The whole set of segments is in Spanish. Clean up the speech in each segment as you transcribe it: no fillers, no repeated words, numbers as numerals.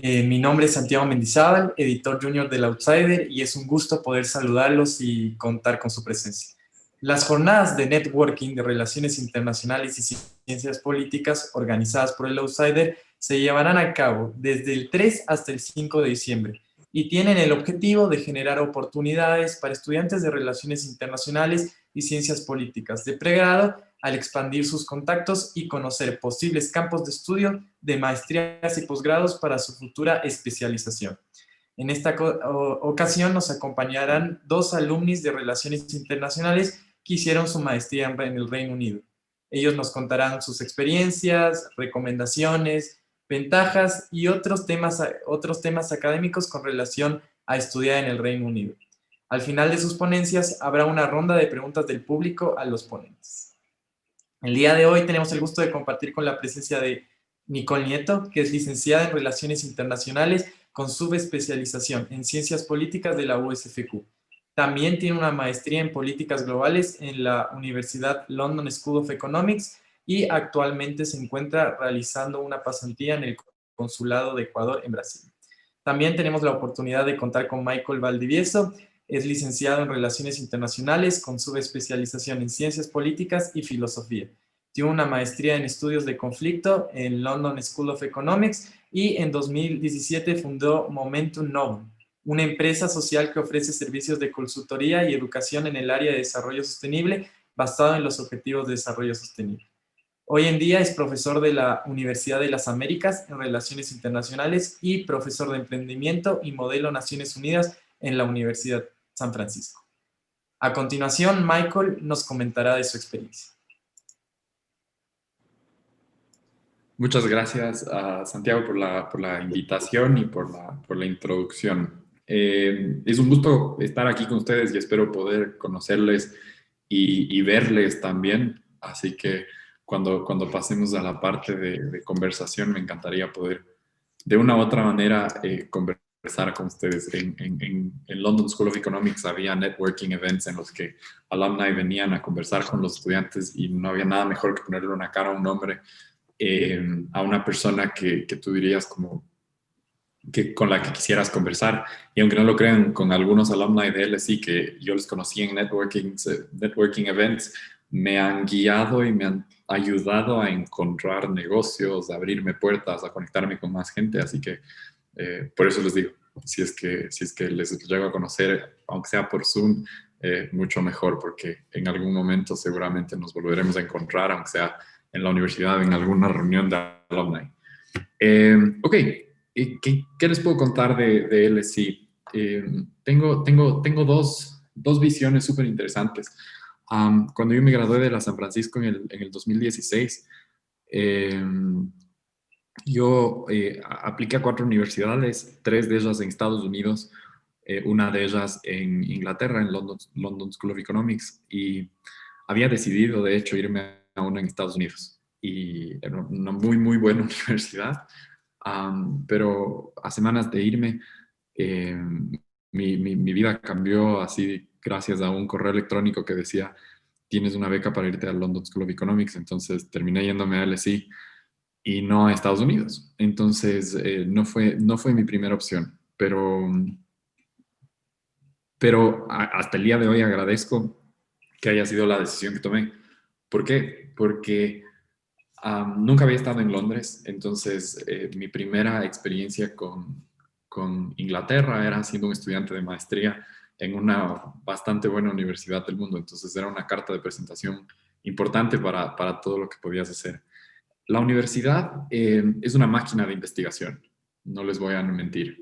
Mi nombre es Santiago Mendizábal, editor junior del Outsider, y es un gusto poder saludarlos y contar con su presencia. Las jornadas de networking de relaciones internacionales y ciencias políticas organizadas por el Outsider se llevarán a cabo desde el 3 hasta el 5 de diciembre y tienen el objetivo de generar oportunidades para estudiantes de relaciones internacionales y ciencias políticas de pregrado al expandir sus contactos y conocer posibles campos de estudio de maestrías y posgrados para su futura especialización. En esta ocasión nos acompañarán dos alumnis de Relaciones Internacionales que hicieron su maestría en el Reino Unido. Ellos nos contarán sus experiencias, recomendaciones, ventajas y otros temas académicos con relación a estudiar en el Reino Unido. Al final de sus ponencias habrá una ronda de preguntas del público a los ponentes. El día de hoy tenemos el gusto de compartir con la presencia de Nicole Nieto, que es licenciada en Relaciones Internacionales con subespecialización en Ciencias Políticas de la USFQ. También tiene una maestría en Políticas Globales en la Universidad London School of Economics y actualmente se encuentra realizando una pasantía en el Consulado de Ecuador en Brasil. También tenemos la oportunidad de contar con Michael Valdivieso. Es licenciado en Relaciones Internacionales con subespecialización en Ciencias Políticas y Filosofía. Tiene una maestría en Estudios de Conflicto en London School of Economics y en 2017 fundó Momentum Novum, una empresa social que ofrece servicios de consultoría y educación en el área de desarrollo sostenible basado en los Objetivos de Desarrollo Sostenible. Hoy en día es profesor de la Universidad de las Américas en Relaciones Internacionales y profesor de Emprendimiento y Modelo Naciones Unidas en la Universidad San Francisco. A continuación, Michael nos comentará de su experiencia. Muchas gracias a Santiago por la invitación y por la introducción. Es un gusto estar aquí con ustedes y espero poder conocerles y verles también. Así que cuando pasemos a la parte de conversación, me encantaría poder de una u otra manera conversar con ustedes. En London School of Economics había networking events en los que alumni venían a conversar con los estudiantes y no había nada mejor que ponerle una cara a un nombre a una persona que tú dirías como que con la que quisieras conversar. Y aunque no lo crean, con algunos alumni de LSI que yo les conocí en networking events, me han guiado y me han ayudado a encontrar negocios, a abrirme puertas, a conectarme con más gente. Así que por eso les digo, si es que les llego a conocer, aunque sea por Zoom, mucho mejor, porque en algún momento seguramente nos volveremos a encontrar, aunque sea en la universidad, en alguna reunión de alumni. Ok, ¿qué les puedo contar de LSI? Tengo dos visiones súper interesantes. Cuando yo me gradué de la San Francisco en el 2016, yo apliqué a 4 universidades, 3 de ellas en Estados Unidos, una de ellas en Inglaterra, en London School of Economics, y había decidido, de hecho, irme a una en Estados Unidos. Y era una muy, muy buena universidad, pero a semanas de irme, eh, mi vida cambió así gracias a un correo electrónico que decía, tienes una beca para irte a London School of Economics, entonces terminé yéndome a LSE y no a Estados Unidos. Entonces, no fue mi primera opción, pero hasta el día de hoy agradezco que haya sido la decisión que tomé. ¿Por qué? Porque nunca había estado en Londres, entonces mi primera experiencia con Inglaterra era siendo un estudiante de maestría en una bastante buena universidad del mundo, entonces era una carta de presentación importante para todo lo que podías hacer. La universidad es una máquina de investigación, no les voy a mentir.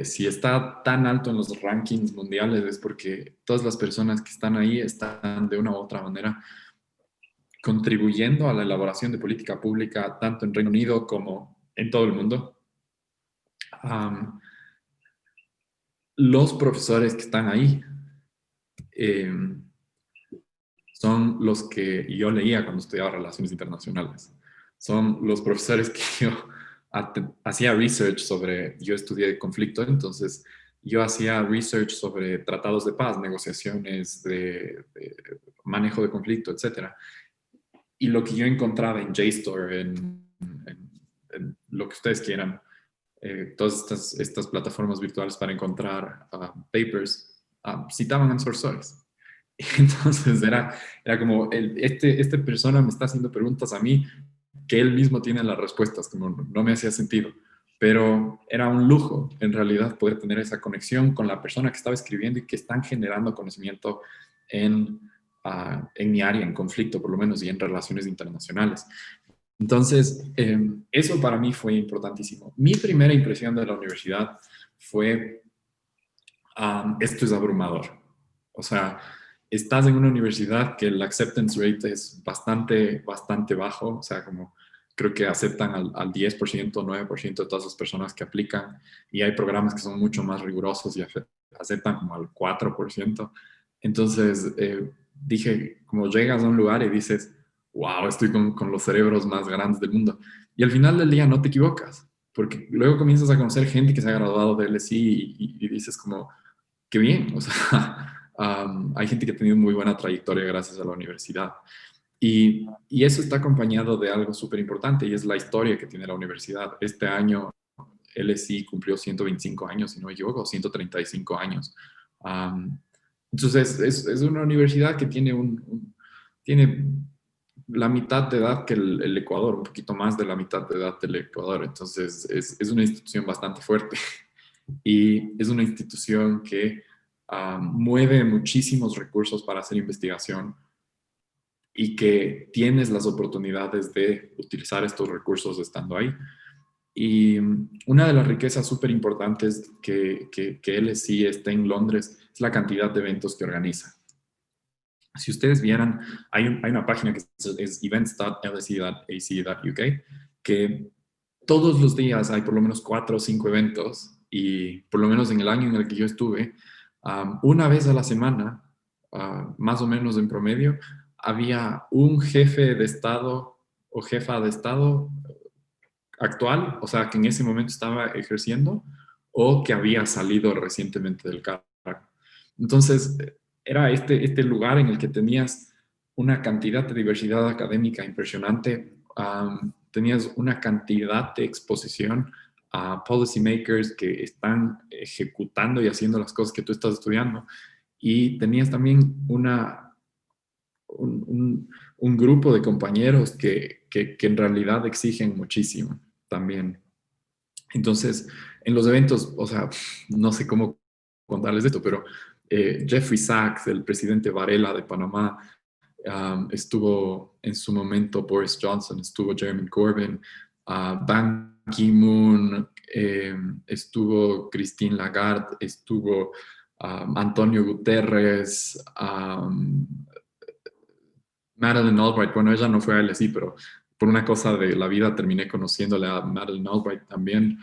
Si está tan alto en los rankings mundiales es porque todas las personas que están ahí están de una u otra manera contribuyendo a la elaboración de política pública tanto en Reino Unido como en todo el mundo. Los profesores que están ahí eh, son los que yo leía cuando estudiaba Relaciones Internacionales. Son los profesores que yo hacía research sobre, yo estudié conflicto, entonces yo hacía research sobre tratados de paz, negociaciones de manejo de conflicto, etcétera. Y lo que yo encontraba en JSTOR, en lo que ustedes quieran, todas estas plataformas virtuales para encontrar papers, citaban a sources. Entonces era como, este persona me está haciendo preguntas a mí que él mismo tiene las respuestas, como no me hacía sentido. Pero era un lujo, en realidad, poder tener esa conexión con la persona que estaba escribiendo y que están generando conocimiento en mi área, en conflicto por lo menos, y en relaciones internacionales. Entonces, eso para mí fue importantísimo. Mi primera impresión de la universidad fue, esto es abrumador. O sea, estás en una universidad que el acceptance rate es bastante bajo, o sea, como creo que aceptan al 10%, 9% de todas las personas que aplican, y hay programas que son mucho más rigurosos y aceptan como al 4%. Entonces, dije, como llegas a un lugar y dices, wow, estoy con los cerebros más grandes del mundo. Y al final del día no te equivocas, porque luego comienzas a conocer gente que se ha graduado de LSI y dices como, qué bien, o sea, hay gente que ha tenido muy buena trayectoria gracias a la universidad. Y eso está acompañado de algo súper importante y es la historia que tiene la universidad. Este año LSI cumplió 125 años, si no me equivoco, 135 años. Entonces, es una universidad que tiene, tiene la mitad de edad que el Ecuador, un poquito más de la mitad de edad del Ecuador. Entonces, es una institución bastante fuerte y es una institución que mueve muchísimos recursos para hacer investigación y que tienes las oportunidades de utilizar estos recursos estando ahí. Y una de las riquezas súper importantes que LSI está en Londres es la cantidad de eventos que organiza. Si ustedes vieran, hay una página que es events.lse.ac.uk que todos los días hay por lo menos 4 o 5 eventos y por lo menos en el año en el que yo estuve, una vez a la semana, más o menos en promedio, había un jefe de Estado o jefa de Estado actual, o sea, que en ese momento estaba ejerciendo o que había salido recientemente del cargo. Entonces, era este lugar en el que tenías una cantidad de diversidad académica impresionante, tenías una cantidad de exposición a policymakers que están ejecutando y haciendo las cosas que tú estás estudiando, y tenías también un grupo de compañeros que en realidad exigen muchísimo también. Entonces, en los eventos, o sea, no sé cómo contarles esto, pero Jeffrey Sachs, el presidente Varela de Panamá, estuvo en su momento Boris Johnson, estuvo Jeremy Corbyn, Ban Ki-moon, estuvo Christine Lagarde, estuvo Antonio Guterres, Madeleine Albright. Bueno, ella no fue a LSI, pero por una cosa de la vida terminé conociéndole a Madeleine Albright también.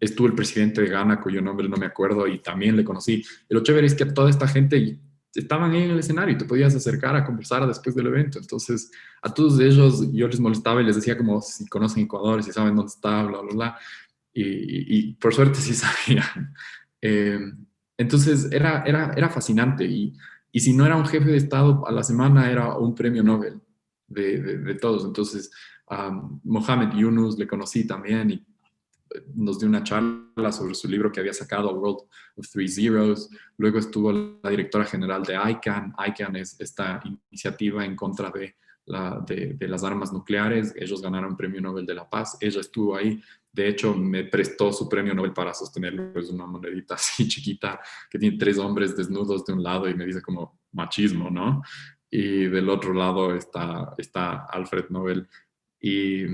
Estuvo el presidente de Ghana, cuyo nombre no me acuerdo, y también le conocí. Y lo chévere es que toda esta gente estaban ahí en el escenario y te podías acercar a conversar después del evento. Entonces, a todos ellos yo les molestaba y les decía como si conocen Ecuador, si saben dónde está, bla, bla, bla. Y por suerte sí sabían. Eh, entonces, era fascinante. Y si no era un jefe de Estado a la semana, era un premio Nobel de todos. Entonces, Mohamed Yunus le conocí también y nos dio una charla sobre su libro que había sacado, World of Three Zeros. Luego estuvo la directora general de ICANN. ICANN es esta iniciativa en contra de las armas nucleares. Ellos ganaron un premio Nobel de la Paz. Ella estuvo ahí. De hecho, me prestó su premio Nobel para sostenerlo. Es una monedita así chiquita que tiene 3 hombres desnudos de un lado y me dice como machismo, ¿no? Y del otro lado está Alfred Nobel. Y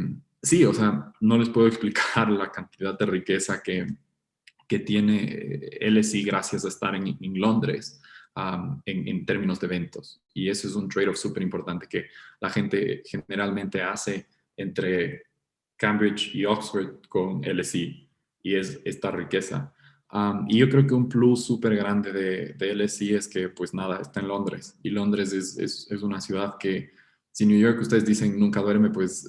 sí, o sea, no les puedo explicar la cantidad de riqueza que tiene LSI gracias a estar en Londres en términos de eventos. Y eso es un trade-off súper importante que la gente generalmente hace entre Cambridge y Oxford con LSI, y es esta riqueza. Y yo creo que un plus súper grande de LSI es que, pues nada, está en Londres. Y Londres es una ciudad que, si New York ustedes dicen nunca duerme, pues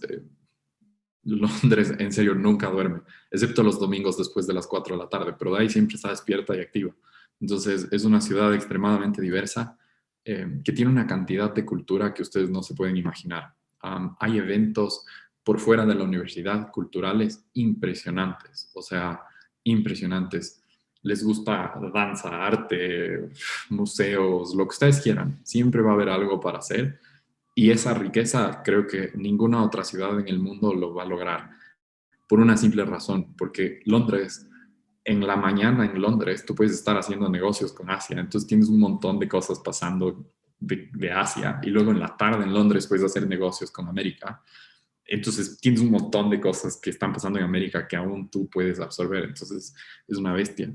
Londres en serio nunca duerme, excepto los domingos después de las 4 de la tarde, pero de ahí siempre está despierta y activa. Entonces es una ciudad extremadamente diversa, que tiene una cantidad de cultura que ustedes no se pueden imaginar. Hay eventos por fuera de la universidad, culturales impresionantes, o sea, impresionantes. Les gusta danza, arte, museos, lo que ustedes quieran. Siempre va a haber algo para hacer y esa riqueza creo que ninguna otra ciudad en el mundo lo va a lograr por una simple razón, porque Londres, en la mañana en Londres, tú puedes estar haciendo negocios con Asia, entonces tienes un montón de cosas pasando de Asia y luego en la tarde en Londres puedes hacer negocios con América. Entonces tienes un montón de cosas que están pasando en América que aún tú puedes absorber. Entonces es una bestia.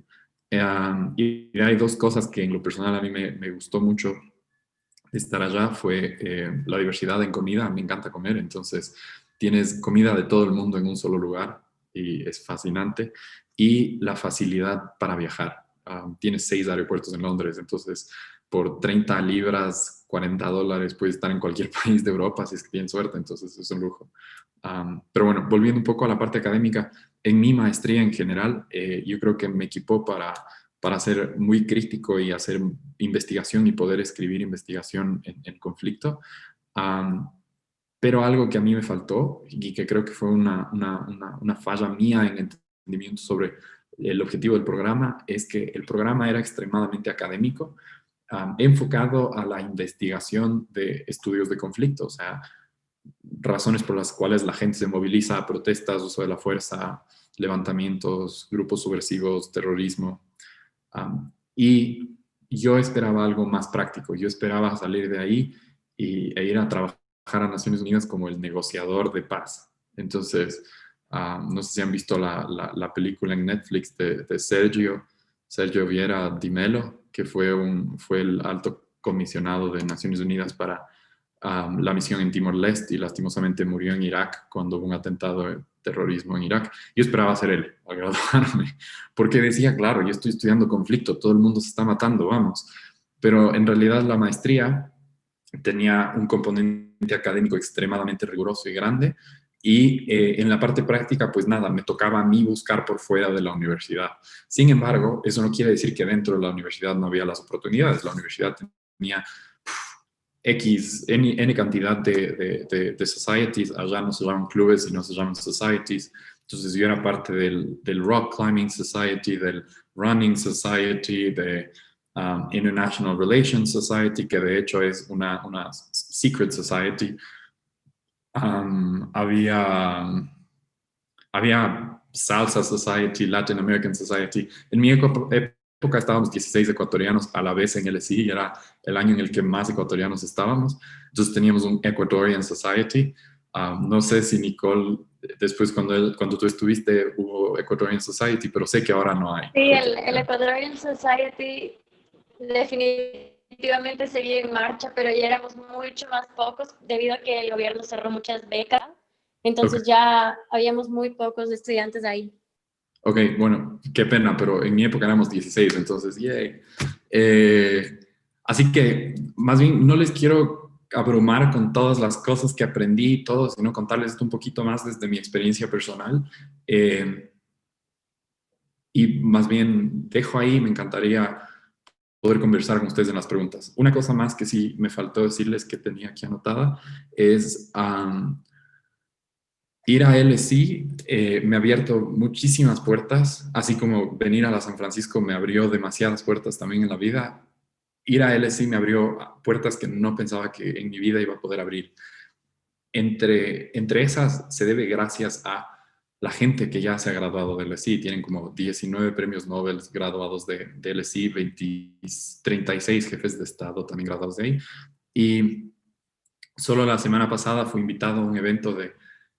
Y hay dos cosas que en lo personal a mí me gustó mucho estar allá. Fue la diversidad en comida. Me encanta comer. Entonces tienes comida de todo el mundo en un solo lugar y es fascinante. Y la facilidad para viajar. Tienes 6 aeropuertos en Londres. Entonces por 30 libras, $40, puedes estar en cualquier país de Europa si es que tienes suerte. Entonces es un lujo. Pero bueno, volviendo un poco a la parte académica, en mi maestría en general, yo creo que me equipó para ser muy crítico y hacer investigación y poder escribir investigación en conflicto. Um, pero algo que a mí me faltó y que creo que fue una falla mía en entendimiento sobre el objetivo del programa es que el programa era extremadamente académico, enfocado a la investigación de estudios de conflicto, o sea, razones por las cuales la gente se moviliza, protestas, uso de la fuerza, levantamientos, grupos subversivos, terrorismo. Y yo esperaba algo más práctico. Yo esperaba salir de ahí e ir a trabajar a Naciones Unidas como el negociador de paz. Entonces, no sé si han visto la película en Netflix de Sergio Vieira Di Mello, que fue el alto comisionado de Naciones Unidas para la misión en Timor-Leste y lastimosamente murió en Irak cuando hubo un atentado de terrorismo en Irak. Yo esperaba ser él al graduarme, porque decía, claro, yo estoy estudiando conflicto, todo el mundo se está matando, vamos. Pero en realidad la maestría tenía un componente académico extremadamente riguroso y grande, y en la parte práctica, pues nada, me tocaba a mí buscar por fuera de la universidad. Sin embargo, eso no quiere decir que dentro de la universidad no había las oportunidades. La universidad tenía N cantidad de societies. Allá no se llaman clubes, sino se llaman societies. Entonces yo era parte del Rock Climbing Society, del Running Society, de International Relations Society, que de hecho es una secret society. Había Salsa Society, Latin American Society. En mi época estábamos 16 ecuatorianos a la vez en LSI y era el año en el que más ecuatorianos estábamos. Entonces teníamos un Ecuadorian Society. No sé si Nicole, después cuando tú estuviste hubo Ecuadorian Society, pero sé que ahora no hay. Sí, el Ecuadorian Society definitivamente seguía en marcha, pero ya éramos mucho más pocos debido a que el gobierno cerró muchas becas. Entonces Okay. ya habíamos muy pocos estudiantes ahí. Ok, bueno, qué pena, pero en mi época éramos 16, entonces, yay. Así que, más bien, no les quiero abrumar con todas las cosas que aprendí y todo, sino contarles esto un poquito más desde mi experiencia personal. Y más bien, dejo ahí, me encantaría poder conversar con ustedes en las preguntas. Una cosa más que sí me faltó decirles que tenía aquí anotada es... ir a LSI me ha abierto muchísimas puertas, así como venir a la San Francisco me abrió demasiadas puertas también en la vida. Ir a LSI me abrió puertas que no pensaba que en mi vida iba a poder abrir. Entre esas se debe gracias a la gente que ya se ha graduado de LSI. Tienen como 19 premios Nobel graduados de LSI, 36 jefes de Estado también graduados de ahí. Y solo la semana pasada fui invitado a un evento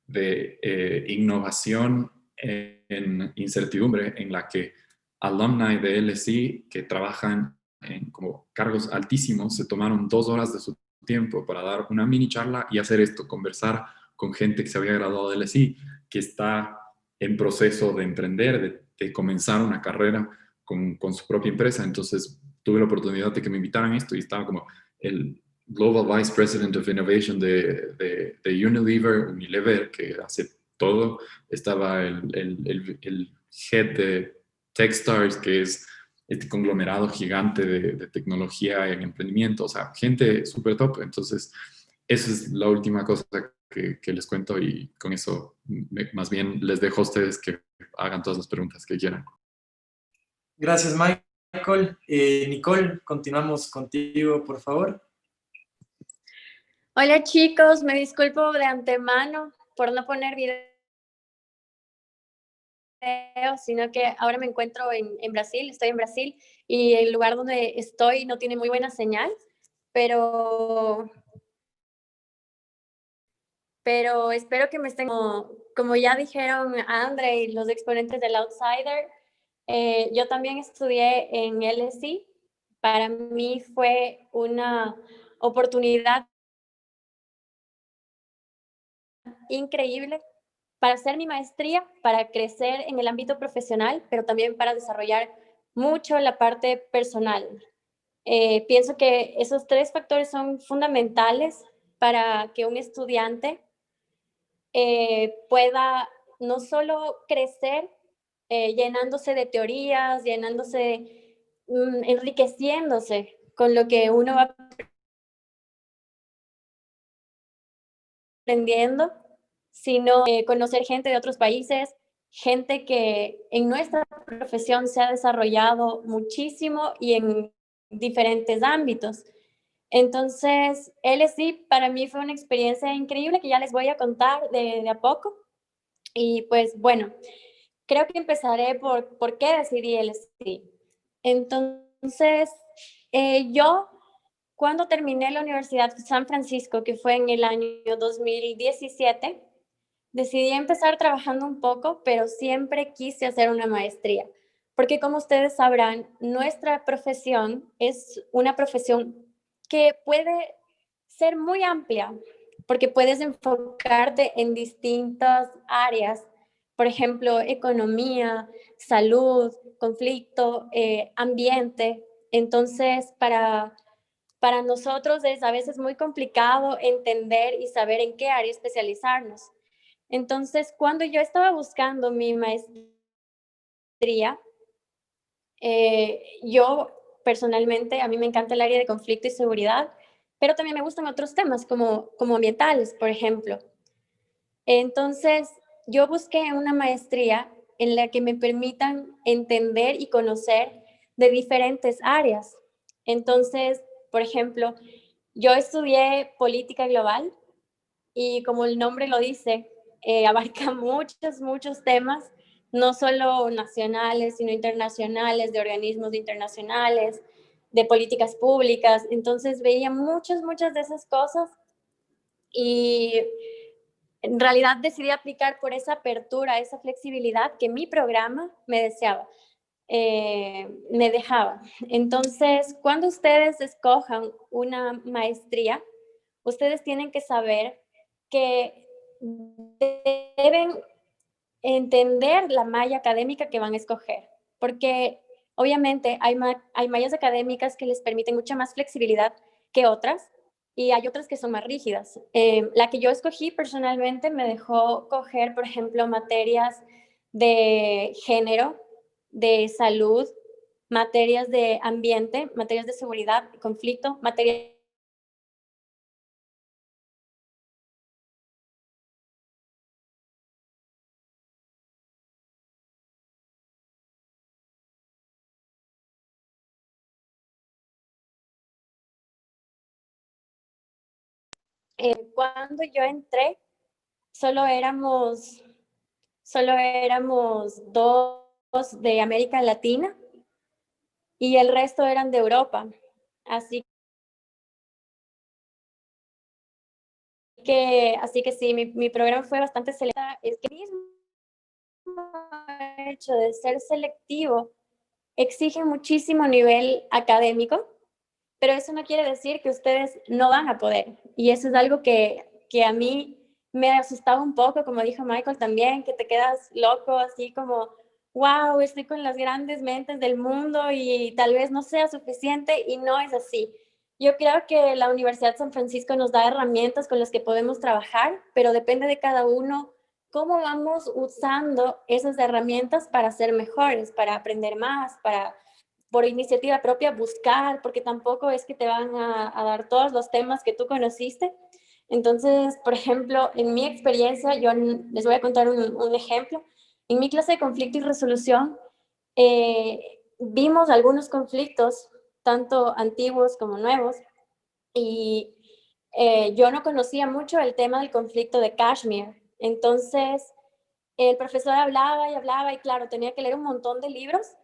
de innovación en incertidumbre en la que alumni de LSI que trabajan en como cargos altísimos se tomaron 2 horas de su tiempo para dar una mini charla y hacer esto, conversar con gente que se había graduado de LSI, que está en proceso de emprender, de comenzar una carrera con su propia empresa. Entonces tuve la oportunidad de que me invitaran a esto y estaba como el Global Vice President of Innovation de Unilever, que hace todo. Estaba el head de Techstars, que es este conglomerado gigante de tecnología en emprendimiento. O sea, gente súper top. Entonces, esa es la última cosa que les cuento y con eso más bien les dejo a ustedes que hagan todas las preguntas que quieran. Gracias, Michael. Nicole, continuamos contigo, por favor. Hola chicos, me disculpo de antemano por no poner video, sino que ahora me encuentro en Brasil, estoy en Brasil y el lugar donde estoy no tiene muy buena señal, pero espero que me estén, como ya dijeron Andre y los exponentes del Outsider, yo también estudié en LSI. Para mí fue una oportunidad increíble para hacer mi maestría, para crecer en el ámbito profesional, pero también para desarrollar mucho la parte personal. Pienso que esos tres factores son fundamentales para que un estudiante pueda no solo crecer llenándose de teorías, enriqueciéndose con lo que uno va aprendiendo, sino conocer gente de otros países, gente que en nuestra profesión se ha desarrollado muchísimo y en diferentes ámbitos. Entonces, LSI para mí fue una experiencia increíble que ya les voy a contar de a poco. Y pues bueno, creo que empezaré por qué decidí LSI. Entonces, yo cuando terminé la Universidad de San Francisco, que fue en el año 2017, decidí empezar trabajando un poco, pero siempre quise hacer una maestría, porque como ustedes sabrán, nuestra profesión es una profesión que puede ser muy amplia, porque puedes enfocarte en distintas áreas, por ejemplo, economía, salud, conflicto, ambiente. Entonces, para nosotros es a veces muy complicado entender y saber en qué área especializarnos. Entonces, cuando yo estaba buscando mi maestría, yo personalmente, a mí me encanta el área de conflicto y seguridad, pero también me gustan otros temas como ambientales, por ejemplo. Entonces, yo busqué una maestría en la que me permitan entender y conocer de diferentes áreas. Entonces, por ejemplo, yo estudié política global y como el nombre lo dice, abarca muchos temas, no solo nacionales, sino internacionales, de organismos internacionales, de políticas públicas. Entonces veía muchas de esas cosas y en realidad decidí aplicar por esa apertura, esa flexibilidad que mi programa me deseaba, me dejaba. Entonces, cuando ustedes escojan una maestría, ustedes tienen que saber que deben entender la malla académica que van a escoger, porque obviamente hay mallas académicas que les permiten mucha más flexibilidad que otras y hay otras que son más rígidas. La que yo escogí personalmente me dejó coger, por ejemplo, materias de género, de salud, materias de ambiente, materias de seguridad, conflicto, materias cuando yo entré, solo éramos, solo éramos dos de América Latina y el resto eran de Europa. Así así que sí, mi programa fue bastante selecto. Es que el mismo hecho de ser selectivo exige muchísimo nivel académico, pero eso no quiere decir que ustedes no van a poder. Y eso es algo que a mí me asustaba un poco, como dijo Michael también, que te quedas loco, así como, wow, estoy con las grandes mentes del mundo y tal vez no sea suficiente, y no es así. Yo creo que la Universidad de San Francisco nos da herramientas con las que podemos trabajar, pero depende de cada uno cómo vamos usando esas herramientas para ser mejores, para aprender más, para por iniciativa propia buscar, porque tampoco es que te van a dar todos los temas que tú conociste. Entonces, por ejemplo, en mi experiencia, les voy a contar un ejemplo. En mi clase de conflicto y resolución, vimos algunos conflictos, tanto antiguos como nuevos, y yo no conocía mucho el tema del conflicto de Kashmir. Entonces, el profesor hablaba y hablaba y claro, tenía que leer un montón de libros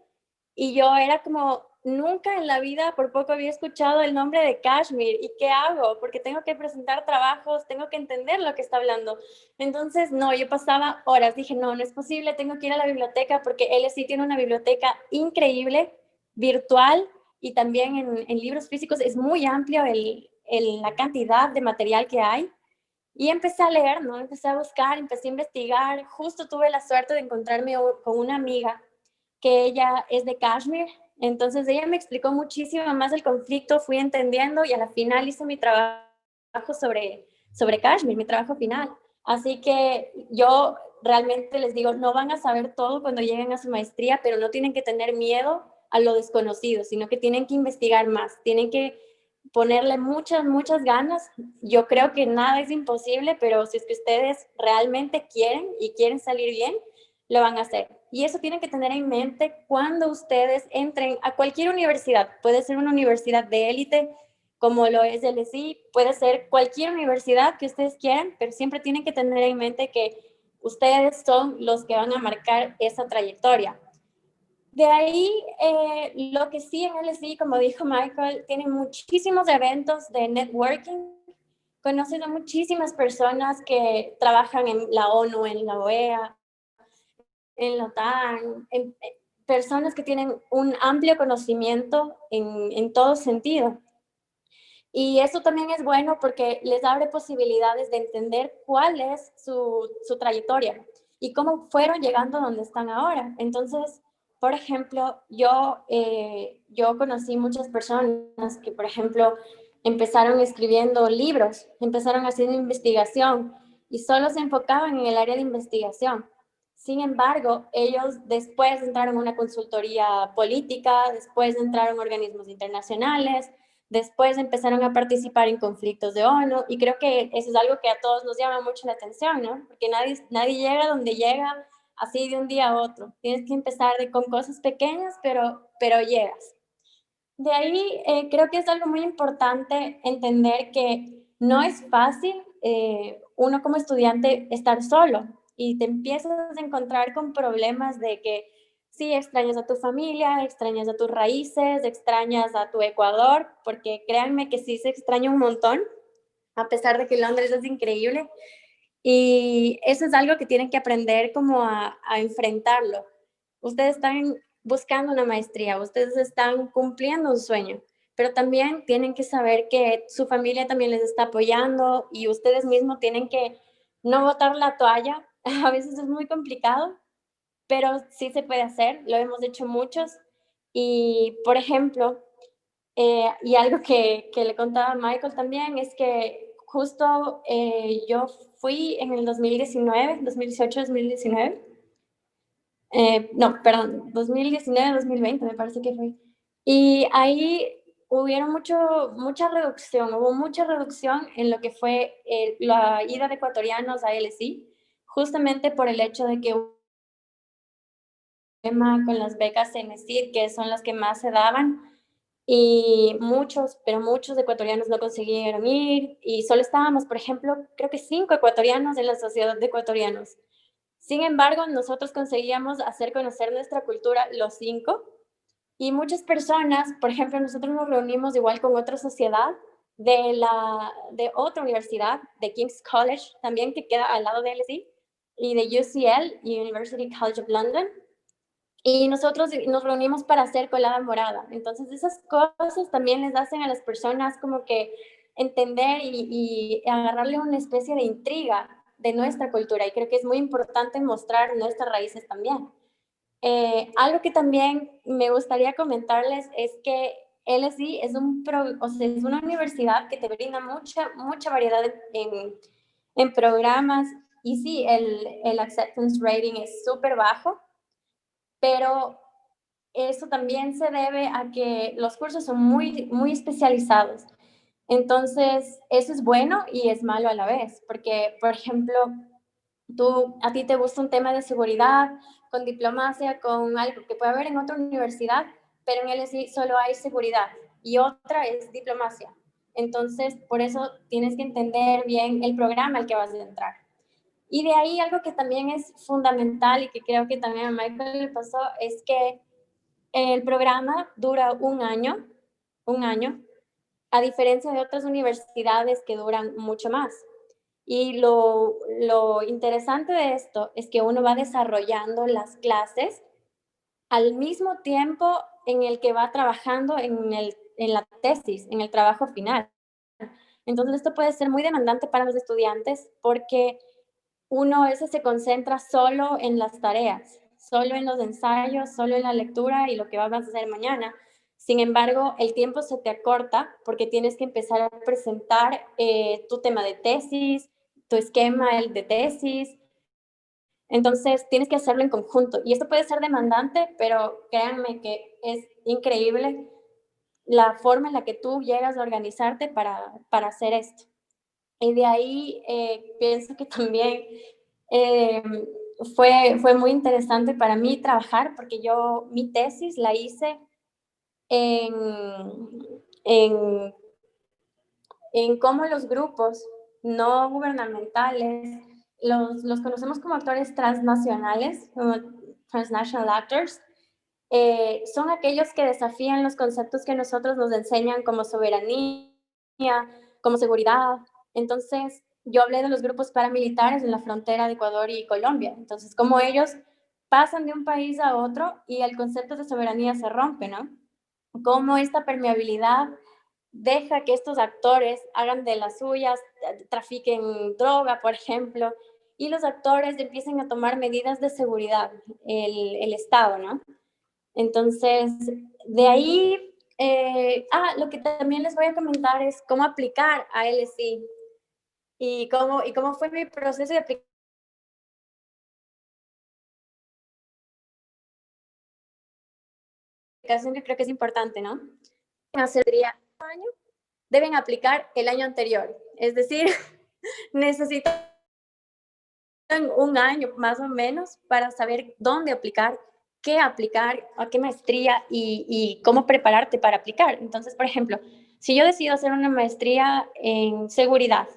y yo era como, nunca en la vida por poco había escuchado el nombre de Kashmir. ¿Y qué hago? Porque tengo que presentar trabajos, tengo que entender lo que está hablando. Entonces, no, yo pasaba horas. Dije, no, no es posible, tengo que ir a la biblioteca porque LSI tiene una biblioteca increíble, virtual y también en libros físicos. Es muy amplio la cantidad de material que hay. Y empecé a leer, ¿no? Empecé a buscar, empecé a investigar. Justo tuve la suerte de encontrarme con una amiga que ella es de Kashmir. Entonces ella me explicó muchísimo más del conflicto, fui entendiendo y a la final hice mi trabajo sobre Kashmir, mi trabajo final. Así que yo realmente les digo, no van a saber todo cuando lleguen a su maestría, pero no tienen que tener miedo a lo desconocido, sino que tienen que investigar más, tienen que ponerle muchas, muchas ganas. Yo creo que nada es imposible, pero si es que ustedes realmente quieren y quieren salir bien, lo van a hacer. Y eso tienen que tener en mente cuando ustedes entren a cualquier universidad. Puede ser una universidad de élite, como lo es el LSI, puede ser cualquier universidad que ustedes quieran, pero siempre tienen que tener en mente que ustedes son los que van a marcar esa trayectoria. De ahí, lo que sí en LSI, como dijo Michael, tiene muchísimos eventos de networking. Conocen a muchísimas personas que trabajan en la ONU, en la OEA, en la OTAN, personas que tienen un amplio conocimiento en todo sentido. Y eso también es bueno porque les abre posibilidades de entender cuál es su trayectoria y cómo fueron llegando a donde están ahora. Entonces, por ejemplo, yo conocí muchas personas que, por ejemplo, empezaron escribiendo libros, empezaron haciendo investigación y solo se enfocaban en el área de investigación. Sin embargo, ellos después entraron a una consultoría política, después entraron a organismos internacionales, después empezaron a participar en conflictos de ONU y creo que eso es algo que a todos nos llama mucho la atención, ¿no? Porque nadie llega donde llega así de un día a otro. Tienes que empezar con cosas pequeñas, pero llegas. De ahí creo que es algo muy importante entender que no es fácil uno como estudiante estar solo y te empiezas a encontrar con problemas de que sí, extrañas a tu familia, extrañas a tus raíces, extrañas a tu Ecuador, porque créanme que sí se extraña un montón, a pesar de que Londres es increíble. Y eso es algo que tienen que aprender como a enfrentarlo. Ustedes están buscando una maestría, ustedes están cumpliendo un sueño, pero también tienen que saber que su familia también les está apoyando y ustedes mismos tienen que no botar la toalla. A veces es muy complicado, pero sí se puede hacer, lo hemos hecho muchos. Y, por ejemplo, y algo que le contaba a Michael también es que justo yo fui en el 2019, 2018, 2019, no, perdón, 2019, 2020 me parece que fue. Y ahí mucha reducción, hubo mucha reducción en lo que fue la ida de ecuatorianos a LSI, justamente por el hecho de que con las becas CENESID, que son las que más se daban, y muchos, pero muchos ecuatorianos no consiguieron ir, y solo estábamos, por ejemplo, creo que 5 ecuatorianos en la sociedad de ecuatorianos. Sin embargo, nosotros conseguíamos hacer conocer nuestra cultura los 5, y muchas personas, por ejemplo, nosotros nos reunimos igual con otra sociedad de otra universidad, de King's College, también que queda al lado de LSE, y de UCL, University College of London, y nosotros nos reunimos para hacer colada morada. Entonces esas cosas también les hacen a las personas como que entender y agarrarle una especie de intriga de nuestra cultura. Y creo que es muy importante mostrar nuestras raíces también. Algo que también me gustaría comentarles es que LSI es una universidad que te brinda mucha variedad en programas. Y sí, el acceptance rating es súper bajo, pero eso también se debe a que los cursos son muy especializados. Entonces, eso es bueno y es malo a la vez, porque, por ejemplo, a ti te gusta un tema de seguridad, con diplomacia, con algo que puede haber en otra universidad, pero en LSI solo hay seguridad y otra es diplomacia. Entonces, por eso tienes que entender bien el programa al que vas a entrar. Y de ahí algo que también es fundamental y que creo que también a Michael le pasó es que el programa dura un año, a diferencia de otras universidades que duran mucho más. Y lo interesante de esto es que uno va desarrollando las clases al mismo tiempo en el que va trabajando en la tesis, en el trabajo final. Entonces esto puede ser muy demandante para los estudiantes porque uno a veces se concentra solo en las tareas, solo en los ensayos, solo en la lectura y lo que vas a hacer mañana. Sin embargo, el tiempo se te acorta porque tienes que empezar a presentar tu tema de tesis, tu esquema el de tesis. Entonces, tienes que hacerlo en conjunto. Y esto puede ser demandante, pero créanme que es increíble la forma en la que tú llegas a organizarte para hacer esto. Y de ahí pienso que también eh, fue muy interesante para mí trabajar porque yo mi tesis la hice en, en, en cómo los grupos no gubernamentales, los conocemos como actores transnacionales, como transnational actors, son aquellos que desafían los conceptos que nosotros nos enseñan como soberanía, como seguridad. Entonces, yo hablé de los grupos paramilitares en la frontera de Ecuador y Colombia. Entonces, cómo ellos pasan de un país a otro y el concepto de soberanía se rompe, ¿no? Cómo esta permeabilidad deja que estos actores hagan de las suyas, trafiquen droga, por ejemplo, y los actores empiecen a tomar medidas de seguridad, el Estado, ¿no? Entonces, de ahí, lo que también les voy a comentar es cómo aplicar a LSI y cómo fue mi proceso de aplicación, que creo que es importante, ¿no? Sería año, deben aplicar el año anterior, es decir, necesitan un año más o menos para saber dónde aplicar, qué aplicar, a qué maestría y cómo prepararte para aplicar. Entonces, por ejemplo, si yo decido hacer una maestría en seguridad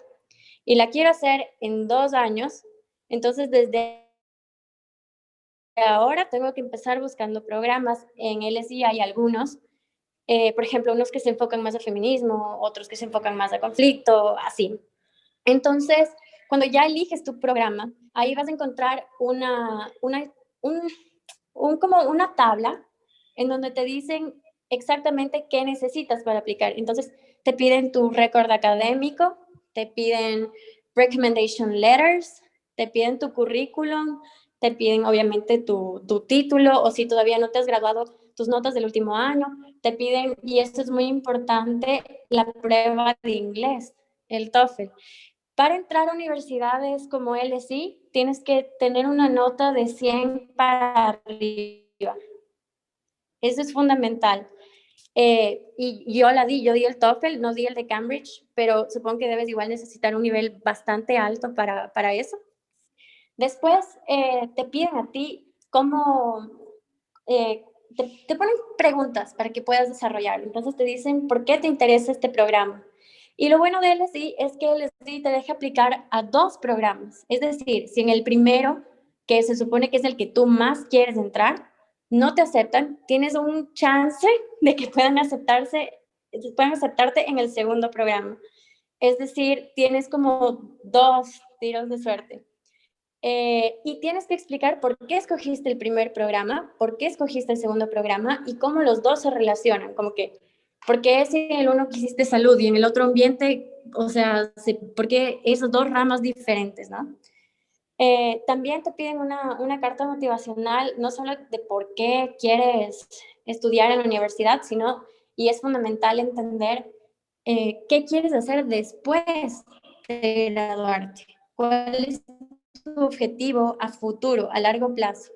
y la quiero hacer en 2 años, entonces desde ahora tengo que empezar buscando programas. En LSI hay algunos, por ejemplo, unos que se enfocan más a feminismo, otros que se enfocan más a conflicto, así. Entonces, cuando ya eliges tu programa, ahí vas a encontrar como una tabla en donde te dicen exactamente qué necesitas para aplicar. Entonces, te piden tu récord académico, te piden recommendation letters, te piden tu currículum, te piden obviamente tu título, o si todavía no te has graduado, tus notas del último año, te piden, y esto es muy importante, la prueba de inglés, el TOEFL. Para entrar a universidades como LSI, tienes que tener una nota de 100 para arriba. Eso es fundamental. Y yo di el TOEFL, no di el de Cambridge, pero supongo que debes igual necesitar un nivel bastante alto para eso. Después te piden a ti cómo, te ponen preguntas para que puedas desarrollarlo. Entonces te dicen, ¿por qué te interesa este programa? Y lo bueno de LSI es que LSI te deja aplicar a 2 programas. Es decir, si en el primero, que se supone que es el que tú más quieres entrar, no te aceptan, tienes un chance de que puedan aceptarte en el segundo programa. Es decir, tienes como 2 tiros de suerte. Y tienes que explicar por qué escogiste el primer programa, por qué escogiste el segundo programa y cómo los dos se relacionan, como que, ¿por qué si en el uno quisiste salud y en el otro ambiente, o sea, por qué esas 2 ramas diferentes, ¿no? También te piden una carta motivacional, no solo de por qué quieres estudiar en la universidad, sino, y es fundamental entender qué quieres hacer después de graduarte, cuál es tu objetivo a futuro, a largo plazo,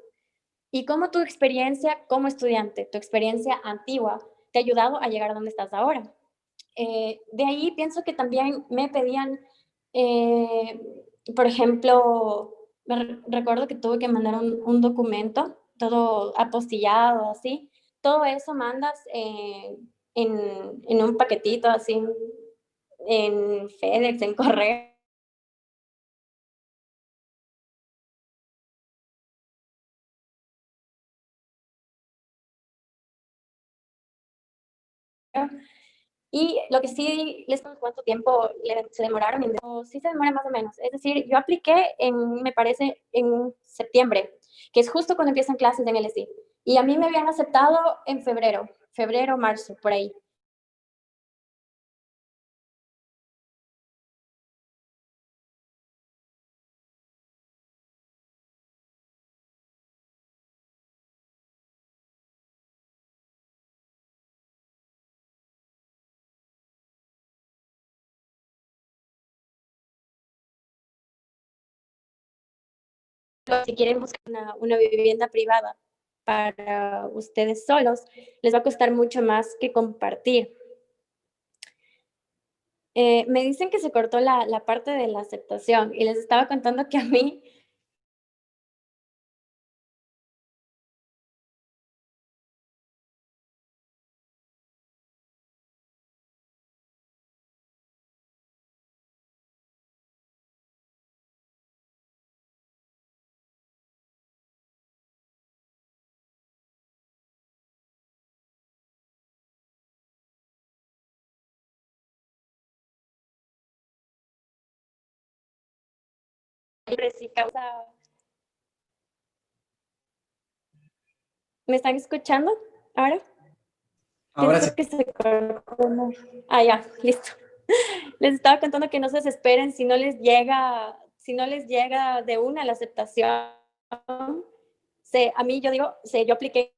y cómo tu experiencia como estudiante, tu experiencia antigua, te ha ayudado a llegar a donde estás ahora. De ahí pienso que también me pedían, por ejemplo, recuerdo que tuve que mandar un documento, todo apostillado, así. Todo eso mandas en un paquetito, así, en FedEx, en correo. Y lo que sí les pregunto cuánto tiempo se demoraron, sí se demora más o menos. Es decir, yo apliqué me parece, en septiembre, que es justo cuando empiezan clases en LSI. Y a mí me habían aceptado en febrero, marzo, por ahí. Si quieren buscar una vivienda privada para ustedes solos, les va a costar mucho más que compartir. Me dicen que se cortó la parte de la aceptación y les estaba contando que a mí sí causa. ¿Me están escuchando ahora? Ahora sí. Pienso que se cortó. Ah, ya, listo. Les estaba contando que no se desesperen si no les llega de una la aceptación. A mí yo digo, yo apliqué.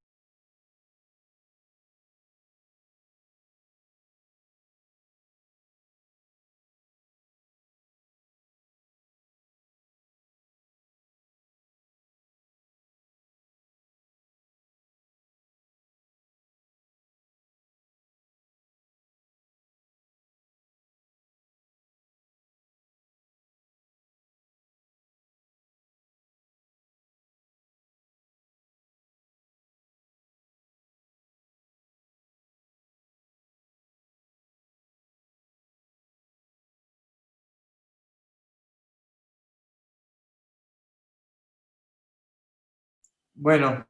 Bueno,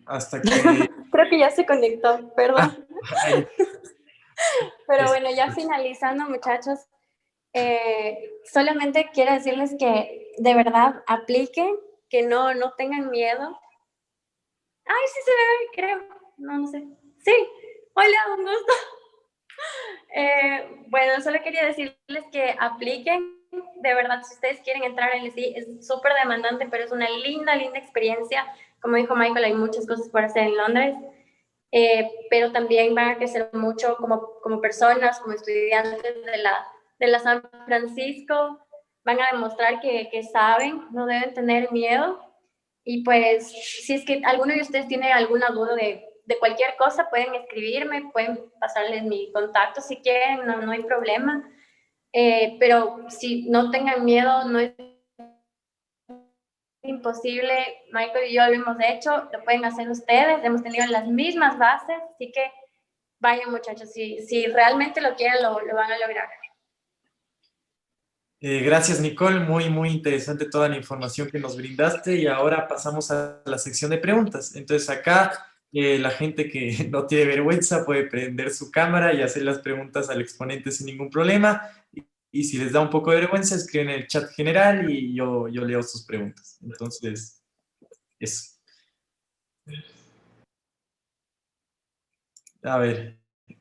hasta que... Creo que ya se conectó, Ah, perdón. ahí, Pero es- bueno, ya finalizando, muchachos, solamente quiero decirles que de verdad apliquen, que no tengan miedo. Ay, sí se ve, creo. No, no sé. Sí, hola, un gusto. Bueno, solo quería decirles que apliquen. De verdad, si ustedes quieren entrar en el sí, es súper demandante, pero es una linda, linda experiencia. Como dijo Michael, hay muchas cosas por hacer en Londres, pero también van a crecer mucho como personas, como estudiantes de la San Francisco. Van a demostrar que saben, no deben tener miedo. Y pues, si es que alguno de ustedes tiene alguna duda de cualquier cosa, pueden escribirme, pueden pasarles mi contacto si quieren, no hay problema. Pero si no tengan miedo, no es imposible. Michael y yo lo hemos hecho, lo pueden hacer ustedes, hemos tenido las mismas bases, así que vayan muchachos, si realmente lo quieren, lo van a lograr. Gracias, Nicole. Muy, muy interesante toda la información que nos brindaste y ahora pasamos a la sección de preguntas. Entonces acá la gente que no tiene vergüenza puede prender su cámara y hacer las preguntas al exponente sin ningún problema. Y si les da un poco de vergüenza, escriben en el chat general y yo leo sus preguntas. Entonces, eso. A ver.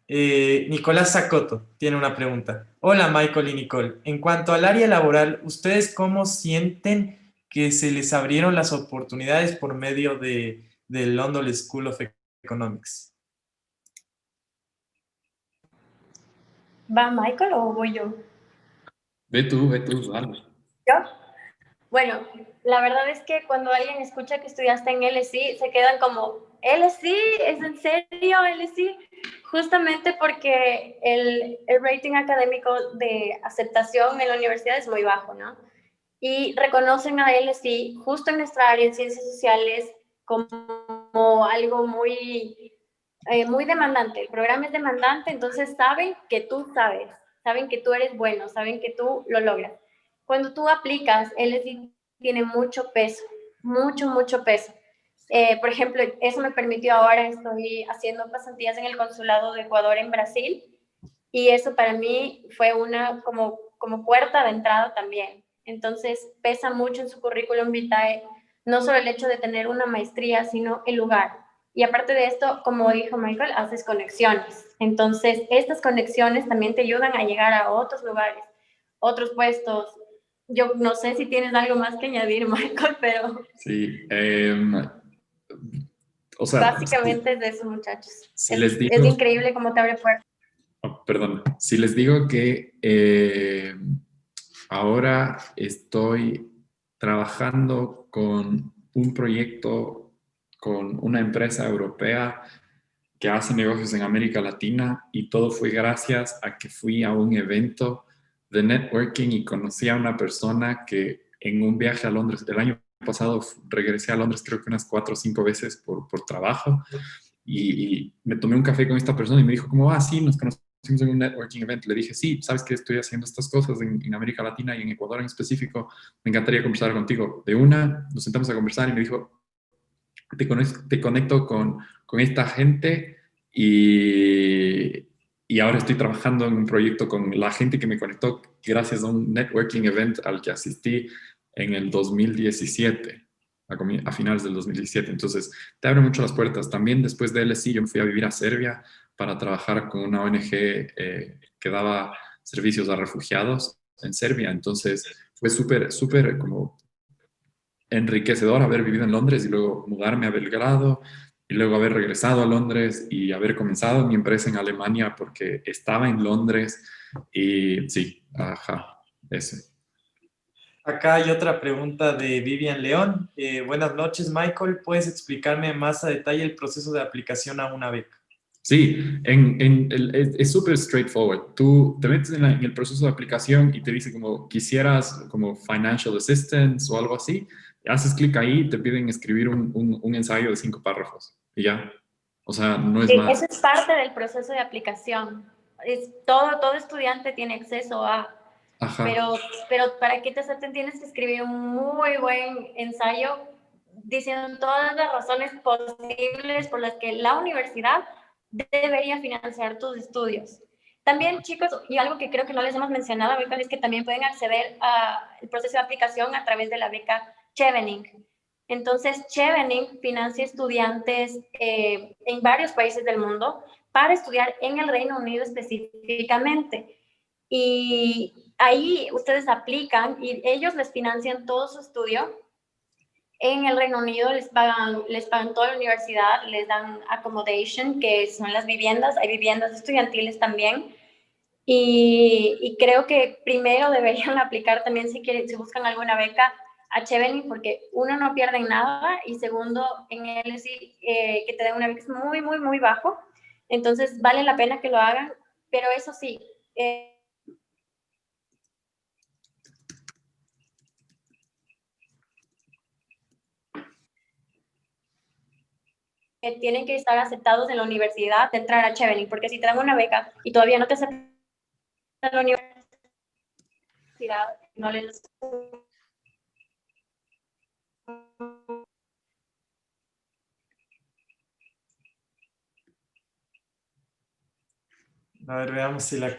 Nicolás Sacoto tiene una pregunta. Hola, Michael y Nicole. En cuanto al área laboral, ¿ustedes cómo sienten que se les abrieron las oportunidades por medio de London School of Economics? ¿Va Michael o voy yo? ve tú, dale. ¿Yo? Bueno, la verdad es que cuando alguien escucha que estudiaste en LSI, se quedan como, ¿LSI? ¿Es en serio LSI? justamente porque el rating académico de aceptación en la universidad es muy bajo, ¿no? Y reconocen a LSI justo en nuestra área de ciencias sociales como algo muy demandante. El programa es demandante, entonces saben que tú sabes, saben que tú eres bueno, saben que tú lo logras. Cuando tú aplicas, LSI tiene mucho peso, mucho peso. Por ejemplo, eso me permitió ahora, estoy haciendo pasantías en el consulado de Ecuador en Brasil, y eso para mí fue una como puerta de entrada también. Entonces pesa mucho en su currículum vitae, no solo el hecho de tener una maestría, sino el lugar. Y aparte de esto, como dijo Michael, haces conexiones. Entonces, estas conexiones también te ayudan a llegar a otros lugares, otros puestos. Yo no sé si tienes algo más que añadir, Michael, pero Sí, o sea, básicamente es de eso, muchachos. si Es, les es digo, increíble cómo te abre puertas. oh, perdón, si les digo que ahora estoy trabajando con un proyecto con una empresa europea que hace negocios en América Latina y todo fue gracias a que fui a un evento de networking y conocí a una persona que en un viaje a Londres, el año pasado regresé a Londres creo que unas 4 o 5 veces por trabajo y me tomé un café con esta persona y me dijo como, ah, sí, nos conocimos en un networking event. Le dije, sí, sabes que estoy haciendo estas cosas en América Latina y en Ecuador en específico, me encantaría conversar contigo. De una, nos sentamos a conversar y me dijo, te conecto con esta gente y ahora estoy trabajando en un proyecto con la gente que me conectó gracias a un networking event al que asistí en el 2017, a finales del 2017. Entonces, te abre mucho las puertas. También después de LSI, yo me fui a vivir a Serbia para trabajar con una ONG que daba servicios a refugiados en Serbia. Entonces, fue súper como enriquecedor haber vivido en Londres y luego mudarme a Belgrado y luego haber regresado a Londres y haber comenzado mi empresa en Alemania porque estaba en Londres y sí, ajá, eso. Acá hay otra pregunta de Vivian León. Buenas noches, Michael. ¿Puedes explicarme más a detalle el proceso de aplicación a una beca? Sí, es súper straightforward. Tú te metes en el proceso de aplicación y te dice como quisieras como financial assistance o algo así. Haces clic ahí y te piden escribir un ensayo de 5 párrafos y ya. O sea, no es Sí, más. eso es parte del proceso de aplicación. Todo estudiante tiene acceso a, Ajá. pero, pero para que te acepten tienes que escribir un muy buen ensayo diciendo todas las razones posibles por las que la universidad debería financiar tus estudios. También, chicos, y algo que creo que no les hemos mencionado ahorita es que también pueden acceder al proceso de aplicación a través de la beca Chevening. Entonces, Chevening financia estudiantes en varios países del mundo para estudiar en el Reino Unido específicamente. Y ahí ustedes aplican y ellos les financian todo su estudio. En el Reino Unido les pagan toda la universidad, les dan accommodation, que son las viviendas, hay viviendas estudiantiles también. Y creo que primero deberían aplicar también si buscan alguna beca a Chevening, porque uno no pierde nada y segundo, en él sí que te den una beca es muy bajo. Entonces vale la pena que lo hagan, pero eso sí, tienen que estar aceptados en la universidad de entrar a Chevening, porque si te dan una beca y todavía no te aceptan en la universidad, no les... A ver, veamos si la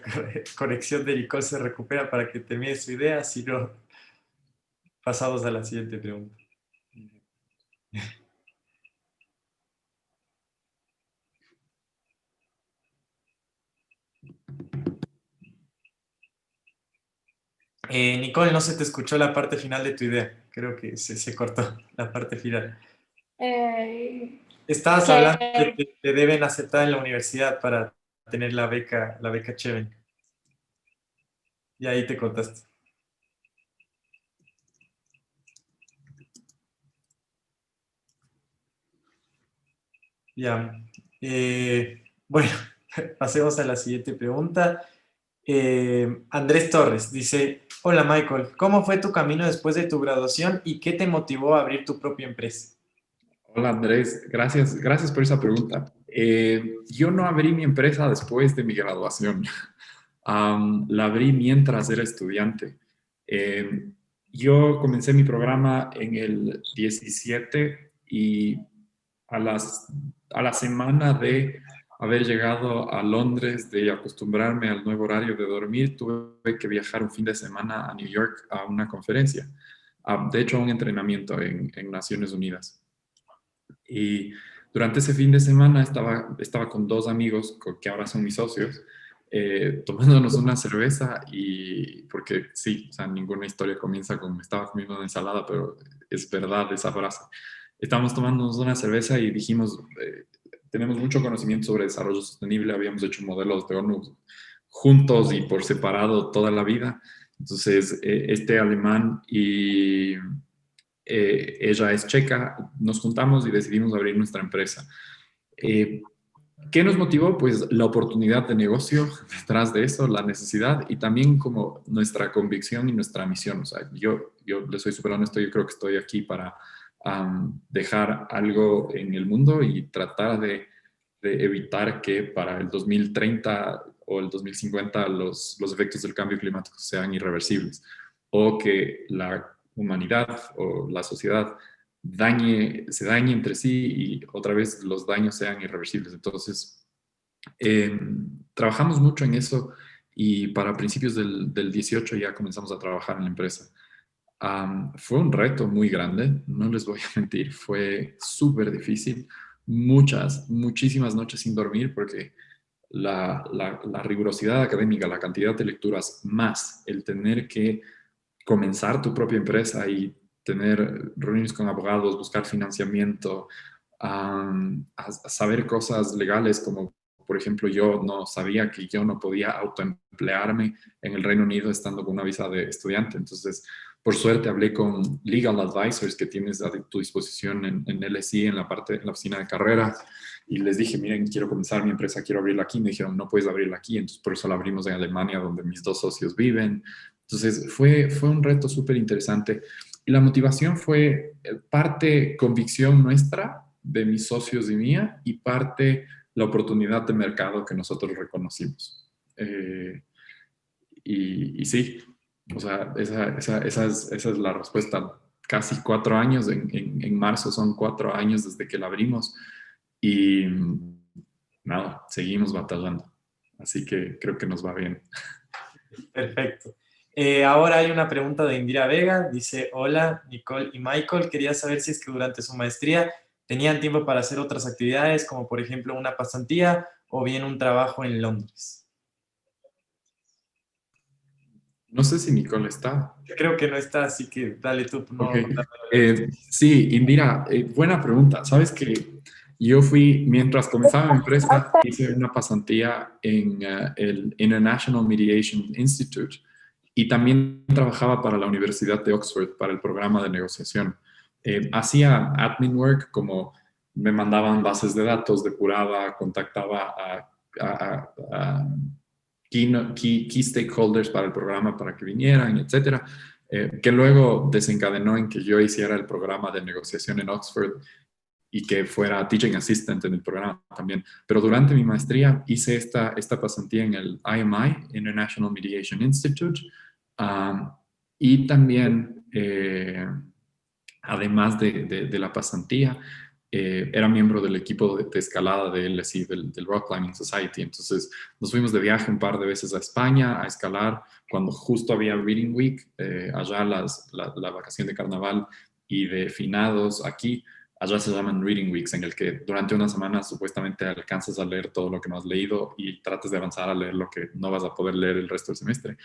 conexión de Nicole se recupera para que termine su idea. Si no, pasamos a la siguiente pregunta. Nicole, no se te escuchó la parte final de tu idea. Creo que se cortó la parte final. Estabas hablando de que que te deben aceptar en la universidad para tener la beca Cheven. Y ahí te cortaste. Ya. Bueno. Pasemos a la siguiente pregunta. Andrés Torres dice, hola Michael, ¿cómo fue tu camino después de tu graduación y qué te motivó a abrir tu propia empresa? Hola Andrés, gracias por esa pregunta. Yo no abrí mi empresa después de mi graduación. La abrí mientras era estudiante. Eh, yo comencé mi programa en el 17 y a, las, a la semana de haber llegado a Londres, de acostumbrarme al nuevo horario de dormir, tuve que viajar un fin de semana a New York a una conferencia, de hecho a un entrenamiento en Naciones Unidas. Y durante ese fin de semana estaba con dos amigos que ahora son mis socios, tomándonos una cerveza y porque sí, o sea, ninguna historia comienza con me estaba comiendo una ensalada, pero es verdad esa frase. Estábamos tomándonos una cerveza y dijimos, tenemos mucho conocimiento sobre desarrollo sostenible, habíamos hecho modelos de ONU juntos y por separado toda la vida. Entonces, este alemán y ella es checa, nos juntamos y decidimos abrir nuestra empresa. Eh, ¿Qué nos motivó? Pues la oportunidad de negocio detrás de eso, la necesidad y también como nuestra convicción y nuestra misión. O sea, yo le soy súper honesto, yo creo que estoy aquí para dejar algo en el mundo y tratar de evitar que para el 2030 o el 2050 los efectos del cambio climático sean irreversibles o que la humanidad o la sociedad se dañe entre sí y otra vez los daños sean irreversibles. Entonces, trabajamos mucho en eso y para principios del 18 ya comenzamos a trabajar en la empresa. Fue un reto muy grande, no les voy a mentir, fue súper difícil, muchísimas noches sin dormir porque la rigurosidad académica, la cantidad de lecturas, más el tener que comenzar tu propia empresa y tener reuniones con abogados, buscar financiamiento, a saber cosas legales como, por ejemplo, yo no sabía que yo no podía autoemplearme en el Reino Unido estando con una visa de estudiante. Entonces, por suerte hablé con legal advisors que tienes a tu disposición en LSI, en la oficina de carrera, y les dije, miren, quiero comenzar mi empresa, quiero abrirla aquí. Me dijeron, no puedes abrirla aquí. Entonces, por eso la abrimos en Alemania, donde mis dos socios viven. Entonces, fue un reto súper interesante. Y la motivación fue parte convicción nuestra, de mis socios y mía, y parte la oportunidad de mercado que nosotros reconocimos. Y sí, o sea, esa es la respuesta. Casi 4 años, en marzo son 4 años desde que la abrimos y nada, seguimos batallando. Así que creo que nos va bien. Perfecto. Ahora hay una pregunta de Indira Vega. Dice, hola, Nicole y Michael. Quería saber si es que durante su maestría tenían tiempo para hacer otras actividades, como por ejemplo una pasantía o bien un trabajo en Londres. No sé si Nicole está. Creo que no está, así que dale tú. Ok. No, Sí, Indira, buena pregunta. Sabes que yo mientras comenzaba mi empresa, hice una pasantía en el International Mediation Institute y también trabajaba para la Universidad de Oxford, para el programa de negociación. Hacía admin work, como me mandaban bases de datos, depuraba, contactaba a key stakeholders para el programa para que vinieran, etcétera, que luego desencadenó en que yo hiciera el programa de negociación en Oxford y que fuera teaching assistant en el programa también. Pero durante mi maestría hice esta pasantía en el IMI, International Mediation Institute, y también, además de la pasantía, era miembro del equipo de escalada de LSI, del Rock Climbing Society. Entonces nos fuimos de viaje un par de veces a España a escalar cuando justo había Reading Week, allá la vacación de carnaval y de finados aquí. Allá se llaman Reading Weeks, en el que durante una semana supuestamente alcanzas a leer todo lo que no has leído y trates de avanzar a leer lo que no vas a poder leer el resto del semestre.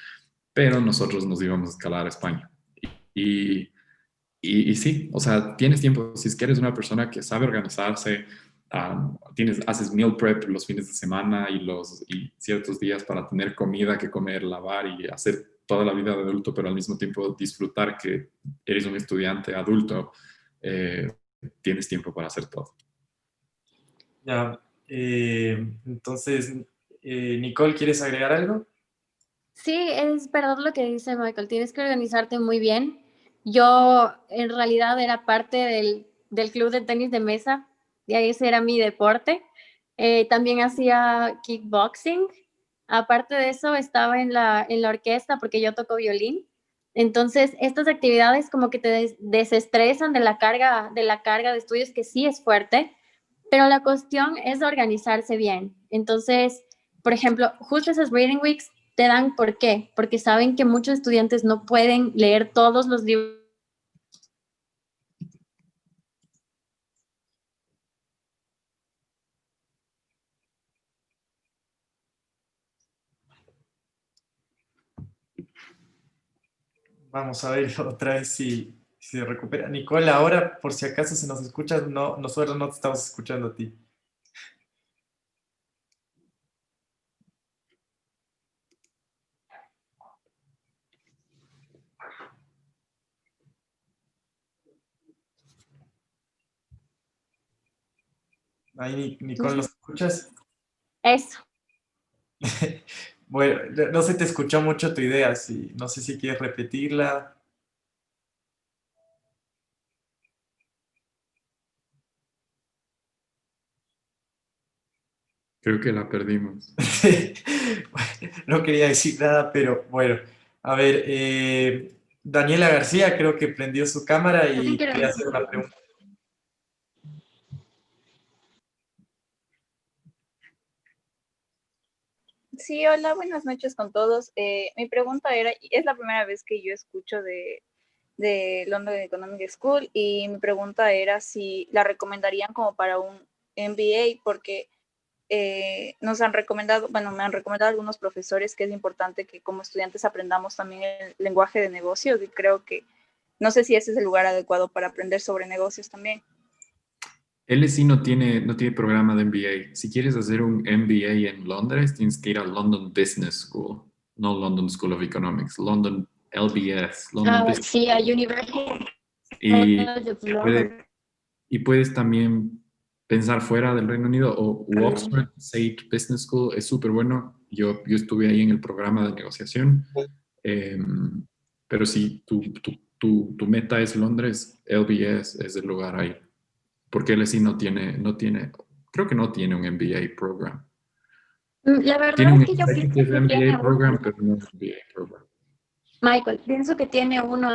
Pero nosotros nos íbamos a escalar a España. Y y sí, o sea, tienes tiempo, si es que eres una persona que sabe organizarse, haces meal prep los fines de semana y ciertos días para tener comida que comer, lavar y hacer toda la vida de adulto, pero al mismo tiempo disfrutar que eres un estudiante adulto, eh, tienes tiempo para hacer todo. ya, entonces, Nicole, ¿quieres agregar algo? Sí, es verdad lo que dice Michael, tienes que organizarte muy bien. Yo en realidad era parte del club de tenis de mesa, y ahí ese era mi deporte. También hacía kickboxing. Aparte de eso, estaba en la orquesta porque yo toco violín. Entonces, estas actividades como que te desestresan de la carga de estudios que sí es fuerte, pero la cuestión es organizarse bien. Entonces, por ejemplo, justo esas reading weeks te dan, ¿por qué? Porque saben que muchos estudiantes no pueden leer todos los libros. Vamos a ver otra vez si se recupera. Nicole, ahora, por si acaso se nos escucha, no, nosotros no te estamos escuchando a ti. Ahí, Nicole, ¿nos escuchas? Eso. Bueno, no se te escuchó mucho tu idea, no sé si quieres repetirla. Creo que la perdimos. No quería decir nada, pero bueno. A ver, Daniela García creo que prendió su cámara También y quiero quería hacer una pregunta. Sí, hola, buenas noches con todos. Mi pregunta era, es la primera vez que yo escucho de London Economic School y mi pregunta era si la recomendarían como para un MBA porque nos han recomendado, bueno, me han recomendado algunos profesores que es importante que como estudiantes aprendamos también el lenguaje de negocios y creo que no sé si ese es el lugar adecuado para aprender sobre negocios también. LSE no tiene programa de MBA. Si quieres hacer un MBA en Londres, tienes que ir a London Business School, no London School of Economics, London LBS, London Business. Sí, a University Y, of puede- London. y puedes también pensar fuera del Reino Unido o Oxford, Sage Business School, es súper bueno. Yo estuve ahí en el programa de negociación. eh, pero si tu meta es Londres, LBS es el lugar ahí. Porque LSE creo que no tiene un MBA program. La Tiene verdad un es que yo pienso Executive que tiene MBA uno, program, pero no un MBA program. Michael, pienso que tiene uno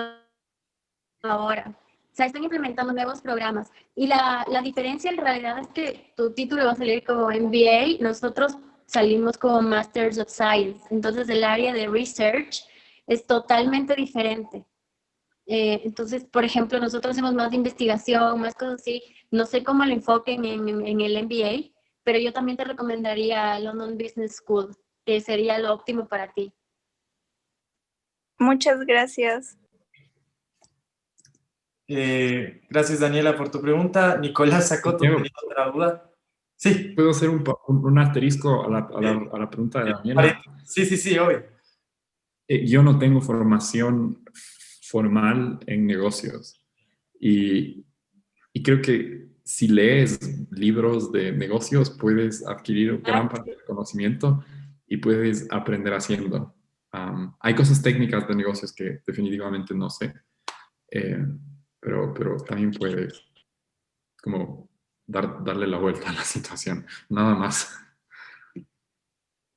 ahora. O sea, están implementando nuevos programas. Y la diferencia en realidad es que tu título va a salir como MBA, nosotros salimos como Masters of Science. Entonces, el área de research es totalmente diferente. Entonces, por ejemplo, nosotros hacemos más de investigación, más cosas así. No sé cómo lo enfoquen en el MBA, pero yo también te recomendaría London Business School, que sería lo óptimo para ti. Muchas gracias. Gracias, Daniela, por tu pregunta. Nicolás Sacoto, Santiago, ¿tenía otra duda? Sí, ¿puedo hacer un asterisco a la pregunta de Daniela? sí, sí, sí, obvio. Yo no tengo formación formal en negocios y, y creo que si lees libros de negocios puedes adquirir gran parte del conocimiento y puedes aprender haciendo. Hay cosas técnicas de negocios que definitivamente no sé, eh, pero también puedes como darle la vuelta a la situación, nada más.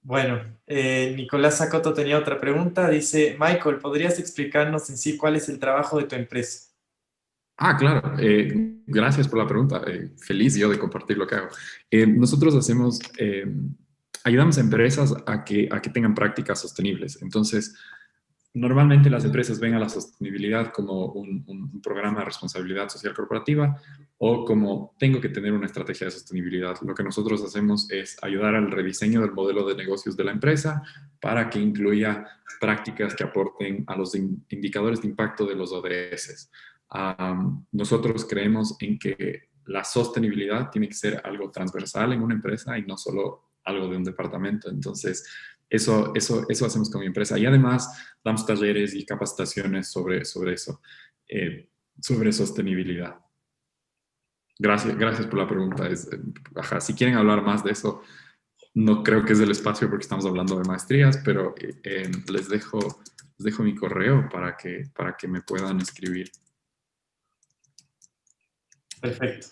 Bueno, Nicolás Sacoto tenía otra pregunta. Dice, Michael, ¿podrías explicarnos en sí cuál es el trabajo de tu empresa? Claro. Gracias por la pregunta. Feliz yo de compartir lo que hago. Nosotros ayudamos a empresas a que tengan prácticas sostenibles. Entonces, normalmente las empresas ven a la sostenibilidad como un programa de responsabilidad social corporativa o como tengo que tener una estrategia de sostenibilidad. Lo que nosotros hacemos es ayudar al rediseño del modelo de negocios de la empresa para que incluya prácticas que aporten a los indicadores de impacto de los ODS. Nosotros creemos en que la sostenibilidad tiene que ser algo transversal en una empresa y no solo algo de un departamento. Entonces, eso hacemos con mi empresa. Y además damos talleres y capacitaciones sobre eso, sobre sostenibilidad. Gracias por la pregunta. Si quieren hablar más de eso, no creo que es el espacio porque estamos hablando de maestrías, pero les dejo mi correo para que me puedan escribir. Perfecto.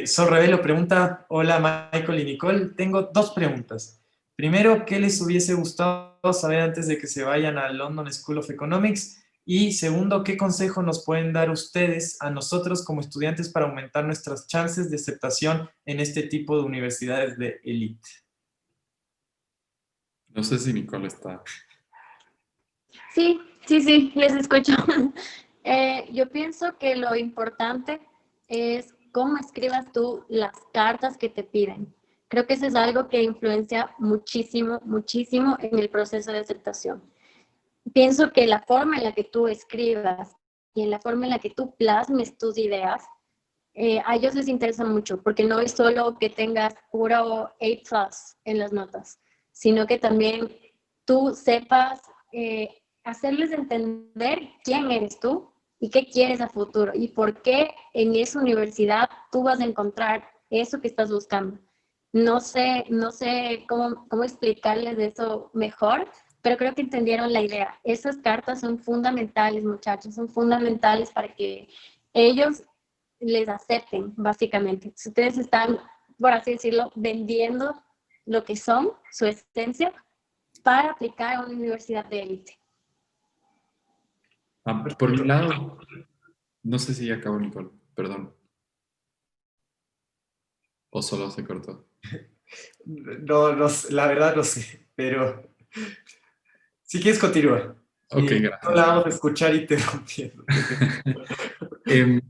Sol Revelo pregunta, hola Michael y Nicole, tengo dos preguntas. Primero, ¿qué les hubiese gustado saber antes de que se vayan a London School of Economics? Y segundo, ¿qué consejo nos pueden dar ustedes a nosotros como estudiantes para aumentar nuestras chances de aceptación en este tipo de universidades de élite? No sé si Nicole está. Sí, sí, sí, les escucho. Yo pienso que lo importante es cómo escribas tú las cartas que te piden. Creo que eso es algo que influencia muchísimo, muchísimo en el proceso de aceptación. Pienso que la forma en la que tú escribas y en la forma en la que tú plasmes tus ideas, a ellos les interesa mucho, porque no es solo que tengas puro A+ en las notas, sino que también tú sepas hacerles entender quién eres tú y qué quieres a futuro y por qué en esa universidad tú vas a encontrar eso que estás buscando. No sé cómo explicarles eso mejor, pero creo que entendieron la idea. Esas cartas son fundamentales, muchachos, son fundamentales para que ellos les acepten, básicamente. Si ustedes están, por así decirlo, vendiendo lo que son, su esencia, para aplicar a una universidad de élite. Por mi lado, no sé si ya acabó Nicole, perdón. O solo se cortó. No, la verdad no sé, pero si quieres continúa. Ok, Y no la gracias. vamos a escuchar interrumpiendo. Em,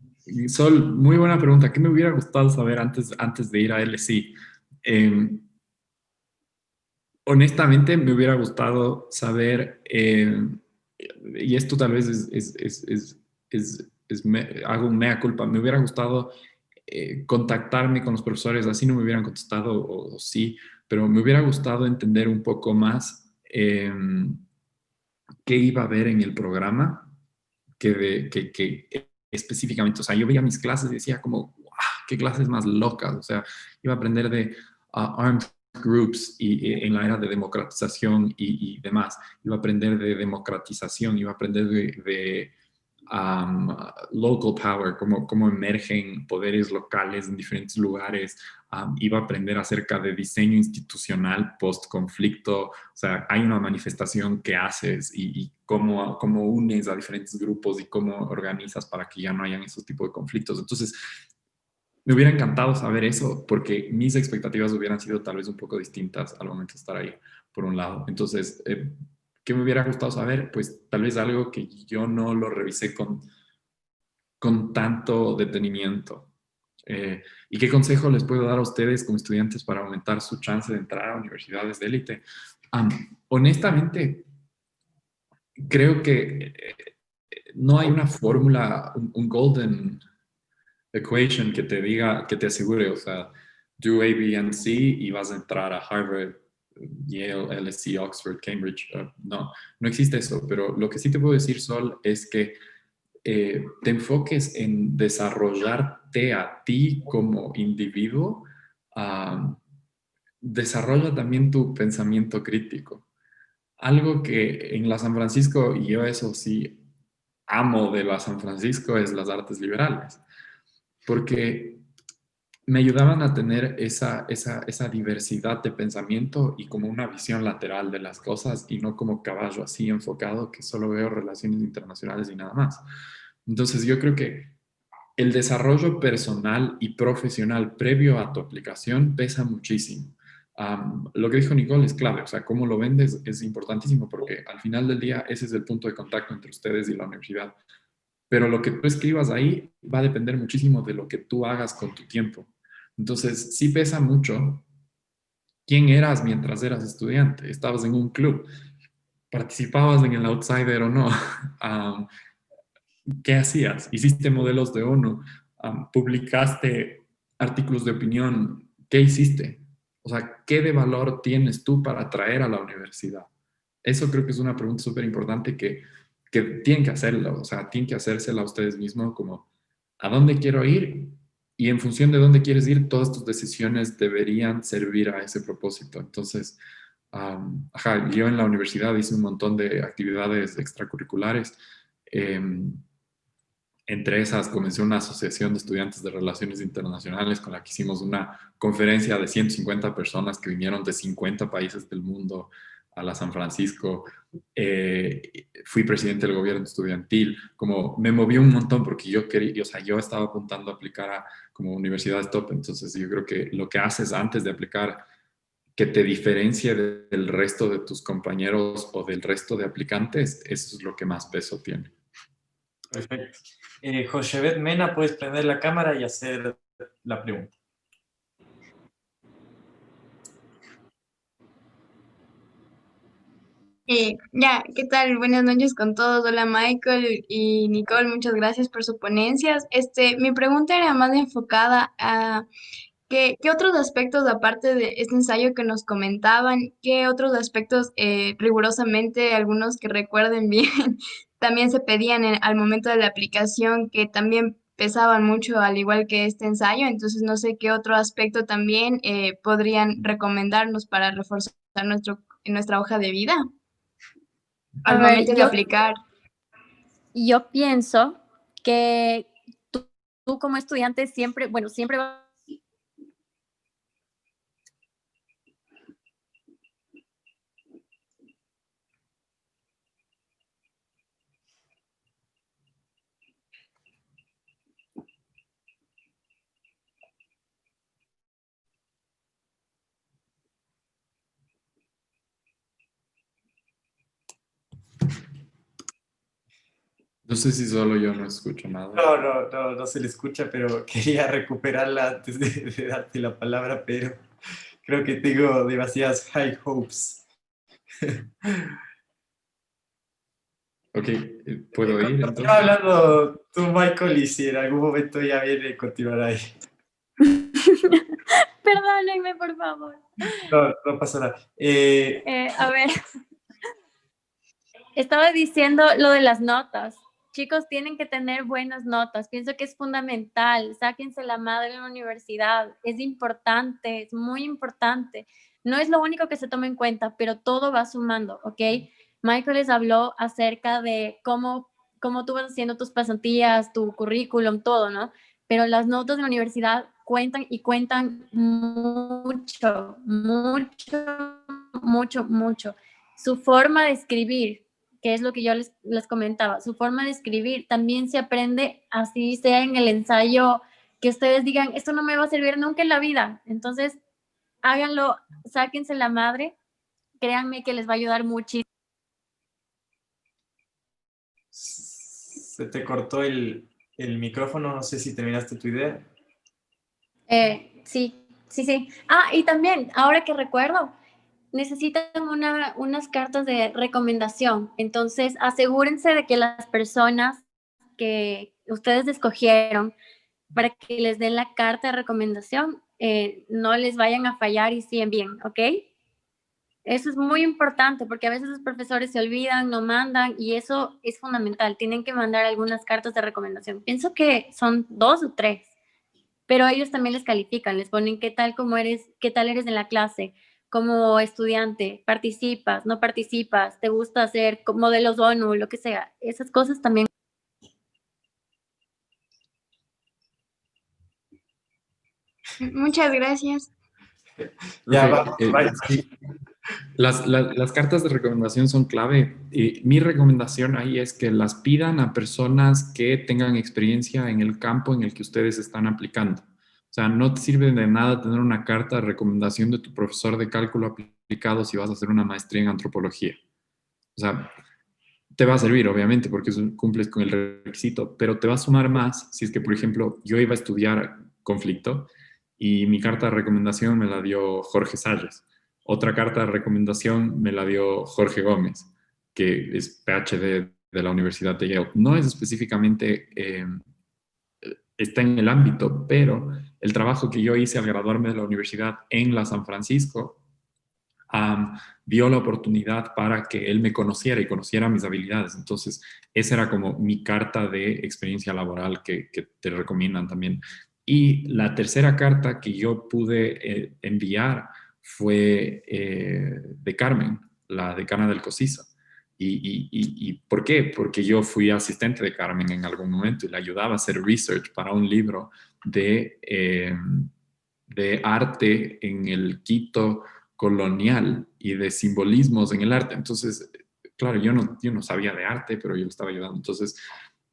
Sol, muy buena pregunta. ¿Qué me hubiera gustado saber antes de ir a LSI? Honestamente, me hubiera gustado saber, y esto tal vez hago un mea culpa, me hubiera gustado contactarme con los profesores, así no me hubieran contestado o sí, pero me hubiera gustado entender un poco más qué iba a haber en el programa que específicamente, o sea, yo veía mis clases y decía como, wow, qué clases más locas, o sea, iba a aprender de armed groups en la era de democratización demás, iba a aprender de democratización, iba a aprender de local power, cómo emergen poderes locales en diferentes lugares. Iba a aprender acerca de diseño institucional post-conflicto, o sea, hay una manifestación que haces y cómo unes a diferentes grupos y cómo organizas para que ya no hayan esos tipos de conflictos. Entonces, me hubiera encantado saber eso porque mis expectativas hubieran sido tal vez un poco distintas al momento de estar ahí, por un lado. Entonces, ¿qué me hubiera gustado saber? Pues tal vez algo que yo no lo revisé con tanto detenimiento. ¿Y qué consejo les puedo dar a ustedes como estudiantes para aumentar su chance de entrar a universidades de élite? Honestamente, creo que no hay una fórmula, un golden equation que te diga, que te asegure, o sea, do A, B, and C y vas a entrar a Harvard, Yale, LSE, Oxford, Cambridge. No existe eso, pero lo que sí te puedo decir, Sol, es que te enfoques en desarrollarte a ti como individuo, desarrolla también tu pensamiento crítico. Algo que en la San Francisco, y yo eso sí amo de la San Francisco, es las artes liberales, porque me ayudaban a tener esa diversidad de pensamiento y como una visión lateral de las cosas y no como caballo así enfocado que solo veo relaciones internacionales y nada más. Entonces yo creo que el desarrollo personal y profesional previo a tu aplicación pesa muchísimo. Lo que dijo Nicole es clave, o sea, cómo lo vendes es importantísimo porque al final del día ese es el punto de contacto entre ustedes y la universidad. Pero lo que tú escribas ahí va a depender muchísimo de lo que tú hagas con tu tiempo. Entonces, sí pesa mucho quién eras mientras eras estudiante. Estabas en un club, participabas en el Outsider o no. ¿Qué hacías? ¿Hiciste modelos de ONU? ¿Publicaste artículos de opinión? ¿Qué hiciste? O sea, ¿qué de valor tienes tú para traer a la universidad? Eso creo que es una pregunta súper importante que tienen que hacerlo, o sea, tienen que hacérsela a ustedes mismos como, ¿a dónde quiero ir? y en función de dónde quieres ir, todas tus decisiones deberían servir a ese propósito. Entonces, yo en la universidad hice un montón de actividades extracurriculares. Entre esas comencé una asociación de estudiantes de relaciones internacionales con la que hicimos una conferencia de 150 personas que vinieron de 50 países del mundo a la San Francisco. Fui presidente del gobierno estudiantil. Como me movió un montón porque yo quería, o sea, yo estaba apuntando a aplicar a como universidades top. Entonces yo creo que lo que haces antes de aplicar que te diferencie del resto de tus compañeros o del resto de aplicantes, eso es lo que más peso tiene. Perfecto. Josebet Mena, puedes prender la cámara y hacer la pregunta. ¿Qué tal? Buenas noches con todos. Hola Michael y Nicole, muchas gracias por sus ponencias. Mi pregunta era más enfocada a qué otros aspectos, aparte de este ensayo que nos comentaban, qué otros aspectos rigurosamente, algunos que recuerden bien, también se pedían al momento de la aplicación, que también pesaban mucho, al igual que este ensayo. Entonces, no sé qué otro aspecto también podrían recomendarnos para reforzar nuestra hoja de vida A al ver, momento de aplicar. yo pienso que tú como estudiante siempre, bueno, siempre vas No sé si solo yo no escucho nada. No se le escucha, pero quería recuperarla antes de darte la palabra, pero creo que tengo demasiadas high hopes. Ok, ¿puedo ir Continúa entonces? hablando tú, Michael, y si en algún momento ya viene, continuará ahí. Perdónenme, por favor. No pasa nada. A ver, estaba diciendo lo de las notas. Chicos, tienen que tener buenas notas. Pienso que es fundamental. Sáquense la madre en la universidad. Es importante, es muy importante. No es lo único que se toma en cuenta, pero todo va sumando, ¿ok? Michael les habló acerca de cómo tú vas haciendo tus pasantías, tu currículum, todo, ¿no? Pero las notas de la universidad cuentan y cuentan mucho, mucho, mucho, mucho. Su forma de escribir, que es lo que yo les comentaba, su forma de escribir también se aprende, así sea en el ensayo, que ustedes digan, esto no me va a servir nunca en la vida. Entonces, háganlo, sáquense la madre, créanme que les va a ayudar muchísimo. Se te cortó el micrófono, no sé si terminaste tu idea. Sí. Y también, ahora que recuerdo, necesitan unas cartas de recomendación. Entonces, asegúrense de que las personas que ustedes escogieron para que les den la carta de recomendación no les vayan a fallar y siguen bien, ¿ok? Eso es muy importante porque a veces los profesores se olvidan, no mandan y eso es fundamental. Tienen que mandar algunas cartas de recomendación. Pienso que son 2 o 3, pero ellos también les califican, les ponen qué tal eres en la clase, como estudiante, participas, no participas, te gusta hacer modelos ONU, lo que sea. Esas cosas también. Muchas gracias. Ya, Okay, sí. Las cartas de recomendación son clave. Mi recomendación ahí es que las pidan a personas que tengan experiencia en el campo en el que ustedes están aplicando. O sea, no te sirve de nada tener una carta de recomendación de tu profesor de cálculo aplicado si vas a hacer una maestría en antropología. O sea, te va a servir, obviamente, porque cumples con el requisito, pero te va a sumar más si es que, por ejemplo, yo iba a estudiar conflicto y mi carta de recomendación me la dio Jorge Salles. Otra carta de recomendación me la dio Jorge Gómez, que es PhD de la Universidad de Yale. No es específicamente, está en el ámbito, pero el trabajo que yo hice al graduarme de la universidad en la San Francisco dio la oportunidad para que él me conociera y conociera mis habilidades. Entonces, esa era como mi carta de experiencia laboral que te recomiendan también. Y la tercera carta que yo pude enviar fue de Carmen, la decana del COSISA. ¿Y por qué? Porque yo fui asistente de Carmen en algún momento y le ayudaba a hacer research para un libro de arte en el Quito colonial y de simbolismos en el arte. Entonces, claro, yo no sabía de arte, pero yo le estaba ayudando. Entonces,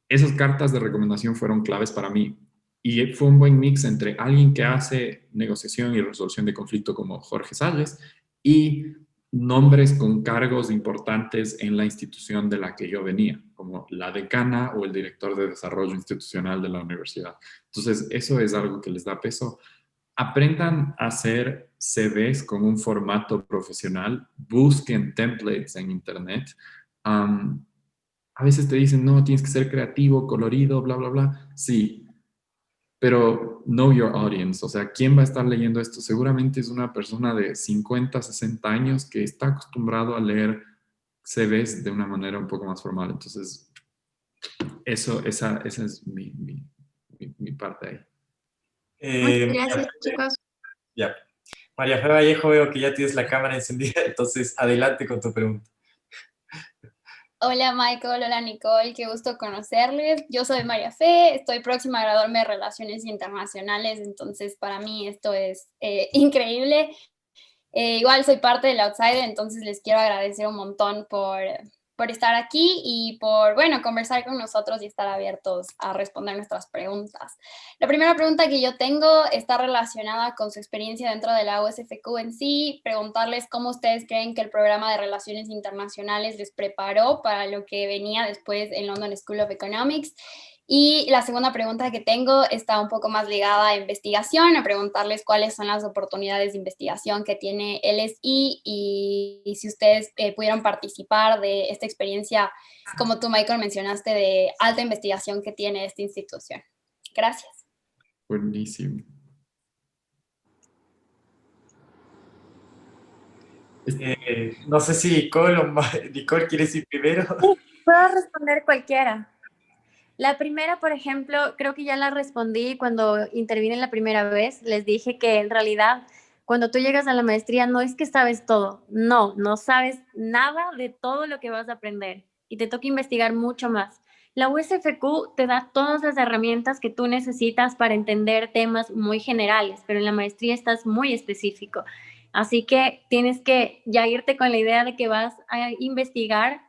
esas cartas de recomendación fueron claves para mí. Y fue un buen mix entre alguien que hace negociación y resolución de conflicto como Jorge Salles y nombres con cargos importantes en la institución de la que yo venía, como la decana o el director de desarrollo institucional de la universidad. Entonces, eso es algo que les da peso. Aprendan a hacer CVs con un formato profesional, busquen templates en internet. A veces te dicen, no, tienes que ser creativo, colorido, bla, bla, bla. Sí, pero know your audience. O sea, ¿quién va a estar leyendo esto? Seguramente es una persona de 50, 60 años que está acostumbrado a leer CVs de una manera un poco más formal. Entonces, esa es mi parte ahí. Muchas gracias, chicos. Ya. María Fe Vallejo, veo que ya tienes la cámara encendida, entonces adelante con tu pregunta. Hola Michael, hola Nicole, qué gusto conocerles. Yo soy María Fe, estoy próxima a graduarme de Relaciones Internacionales, entonces para mí esto es increíble. Igual soy parte del Outsider, entonces les quiero agradecer un montón por estar aquí y por, bueno, conversar con nosotros y estar abiertos a responder nuestras preguntas. La primera pregunta que yo tengo está relacionada con su experiencia dentro de la USFQ en sí, preguntarles cómo ustedes creen que el programa de Relaciones Internacionales les preparó para lo que venía después en London School of Economics. Y la segunda pregunta que tengo está un poco más ligada a investigación, a preguntarles cuáles son las oportunidades de investigación que tiene LSI y si ustedes pudieron participar de esta experiencia, como tú, Michael, mencionaste, de alta investigación que tiene esta institución. Gracias. Buenísimo. No sé si Nicole o Nicole quieres ir primero. Sí, puedo responder cualquiera. La primera, por ejemplo, creo que ya la respondí cuando intervine la primera vez. Les dije que en realidad cuando tú llegas a la maestría no es que sabes todo, no sabes nada de todo lo que vas a aprender y te toca investigar mucho más. La USFQ te da todas las herramientas que tú necesitas para entender temas muy generales, pero en la maestría estás muy específico. Así que tienes que ya irte con la idea de que vas a investigar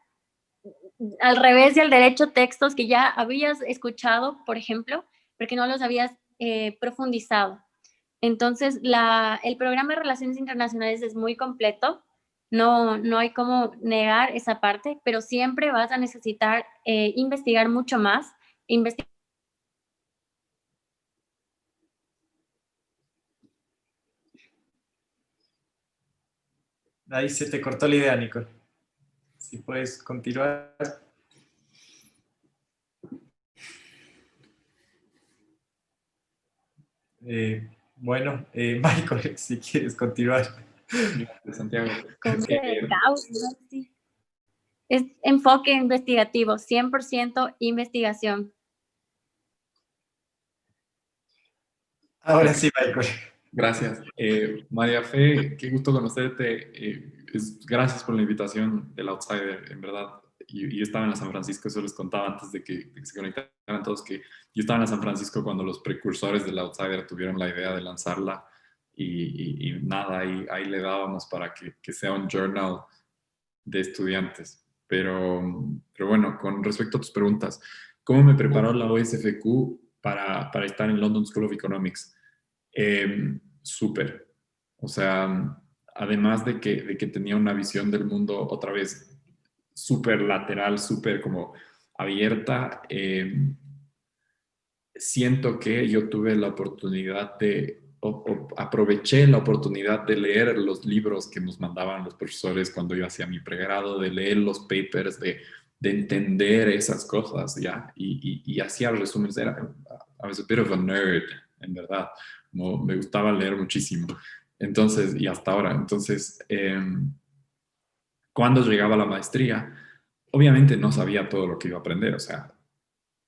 al revés del derecho textos que ya habías escuchado, por ejemplo, porque no los habías profundizado. Entonces, el programa de Relaciones Internacionales es muy completo, no hay cómo negar esa parte, pero siempre vas a necesitar investigar mucho más. Ahí se te cortó la idea, Nicole. Si puedes continuar. Bueno, Michael, si quieres continuar. Santiago. Es enfoque investigativo, 100% investigación. Ahora sí, Michael. Gracias. María Fe, qué gusto conocerte. Gracias por la invitación del Outsider, en verdad. Yo estaba en la San Francisco, eso les contaba antes de que se conectaran todos, que yo estaba en la San Francisco cuando los precursores del Outsider tuvieron la idea de lanzarla y nada, ahí le dábamos para que sea un journal de estudiantes. Pero bueno, con respecto a tus preguntas, ¿cómo me preparó la OSFQ para estar en London School of Economics? Súper. O sea, además de que tenía una visión del mundo otra vez súper lateral, súper como abierta, siento que yo tuve la oportunidad aproveché la oportunidad de leer los libros que nos mandaban los profesores cuando yo hacía mi pregrado, de leer los papers, de entender esas cosas, ¿ya? Y hacía resúmenes. I was a bit of a nerd, en verdad. Me gustaba leer muchísimo. Entonces, y hasta ahora. Entonces, cuando llegaba a la maestría, obviamente no sabía todo lo que iba a aprender. O sea,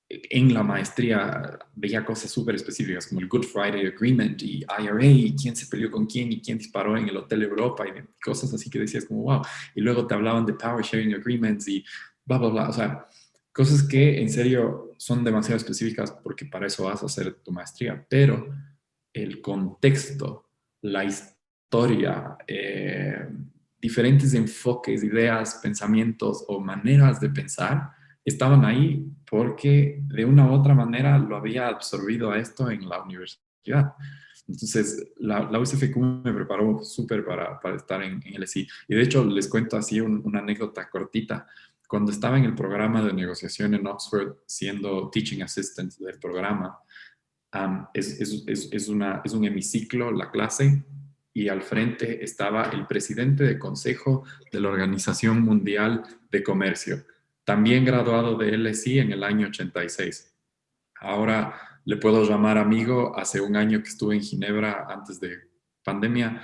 en la maestría veía cosas súper específicas como el Good Friday Agreement y IRA y quién se peleó con quién y quién disparó en el Hotel Europa y cosas así que decías como wow. Y luego te hablaban de Power Sharing Agreements y bla, bla, bla. O sea, cosas que en serio son demasiado específicas porque para eso vas a hacer tu maestría, pero el contexto, la historia, diferentes enfoques, ideas, pensamientos o maneras de pensar estaban ahí porque de una u otra manera lo había absorbido a esto en la universidad. Entonces, la USFQ me preparó súper para estar en el SI. Y de hecho, les cuento así una anécdota cortita. Cuando estaba en el programa de negociación en Oxford, siendo teaching assistant del programa, es un hemiciclo la clase y al frente estaba el presidente de consejo de la Organización Mundial de Comercio, también graduado de LSI en el año 86. Ahora le puedo llamar amigo, hace un año que estuve en Ginebra antes de pandemia,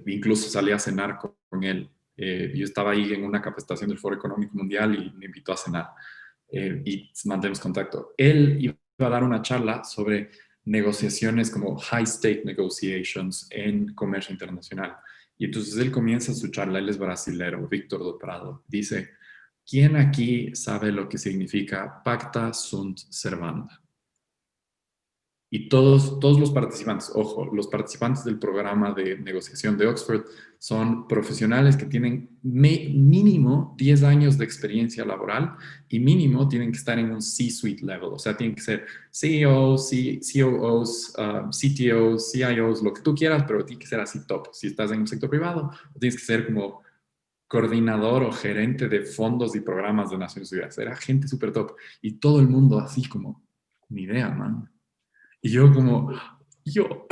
incluso salí a cenar con él. Yo estaba ahí en una capacitación del Foro Económico Mundial y me invitó a cenar y mantemos contacto. Él iba a dar una charla sobre negociaciones como high stake negotiations en comercio internacional. Y entonces él comienza su charla, él es brasilero, Víctor do Prado, dice, ¿quién aquí sabe lo que significa pacta sunt servanda? Y todos los participantes, ojo, los participantes del programa de negociación de Oxford son profesionales que tienen mínimo 10 años de experiencia laboral y mínimo tienen que estar en un C-suite level, o sea, tienen que ser CEOs, COOs, CTOs, CIOs, lo que tú quieras, pero tiene que ser así top. Si estás en un sector privado, tienes que ser como coordinador o gerente de fondos y programas de Naciones Unidas. Era gente súper top. Y todo el mundo así como, ni idea, man. Y yo como, yo.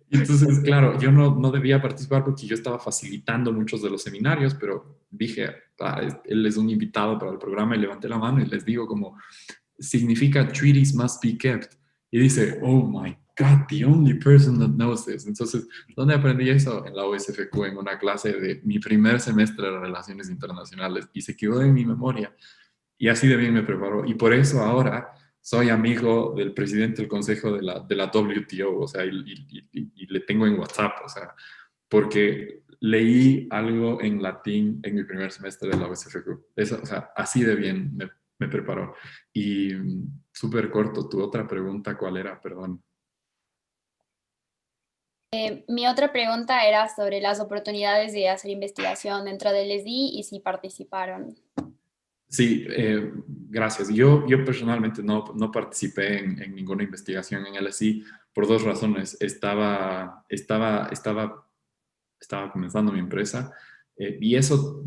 Y entonces, claro, yo no debía participar porque yo estaba facilitando muchos de los seminarios, pero dije, él es un invitado para el programa y levanté la mano y les digo como, significa treaties must be kept. Y dice, oh my God, the only person that knows this. Entonces, ¿dónde aprendí eso? En la OSFQ, en una clase de mi primer semestre de Relaciones Internacionales y se quedó en mi memoria. Y así de bien me preparó. Y por eso ahora soy amigo del presidente del consejo de la WTO, o sea, y le tengo en WhatsApp, o sea, porque leí algo en latín en mi primer semestre de la USFQ. Eso, o sea, así de bien me preparó. Y súper corto, tu otra pregunta, ¿cuál era? Perdón. Mi otra pregunta era sobre las oportunidades de hacer investigación dentro del SDI y si participaron. Sí, gracias. Yo personalmente no participé en ninguna investigación en LSI por dos razones. Estaba comenzando mi empresa y eso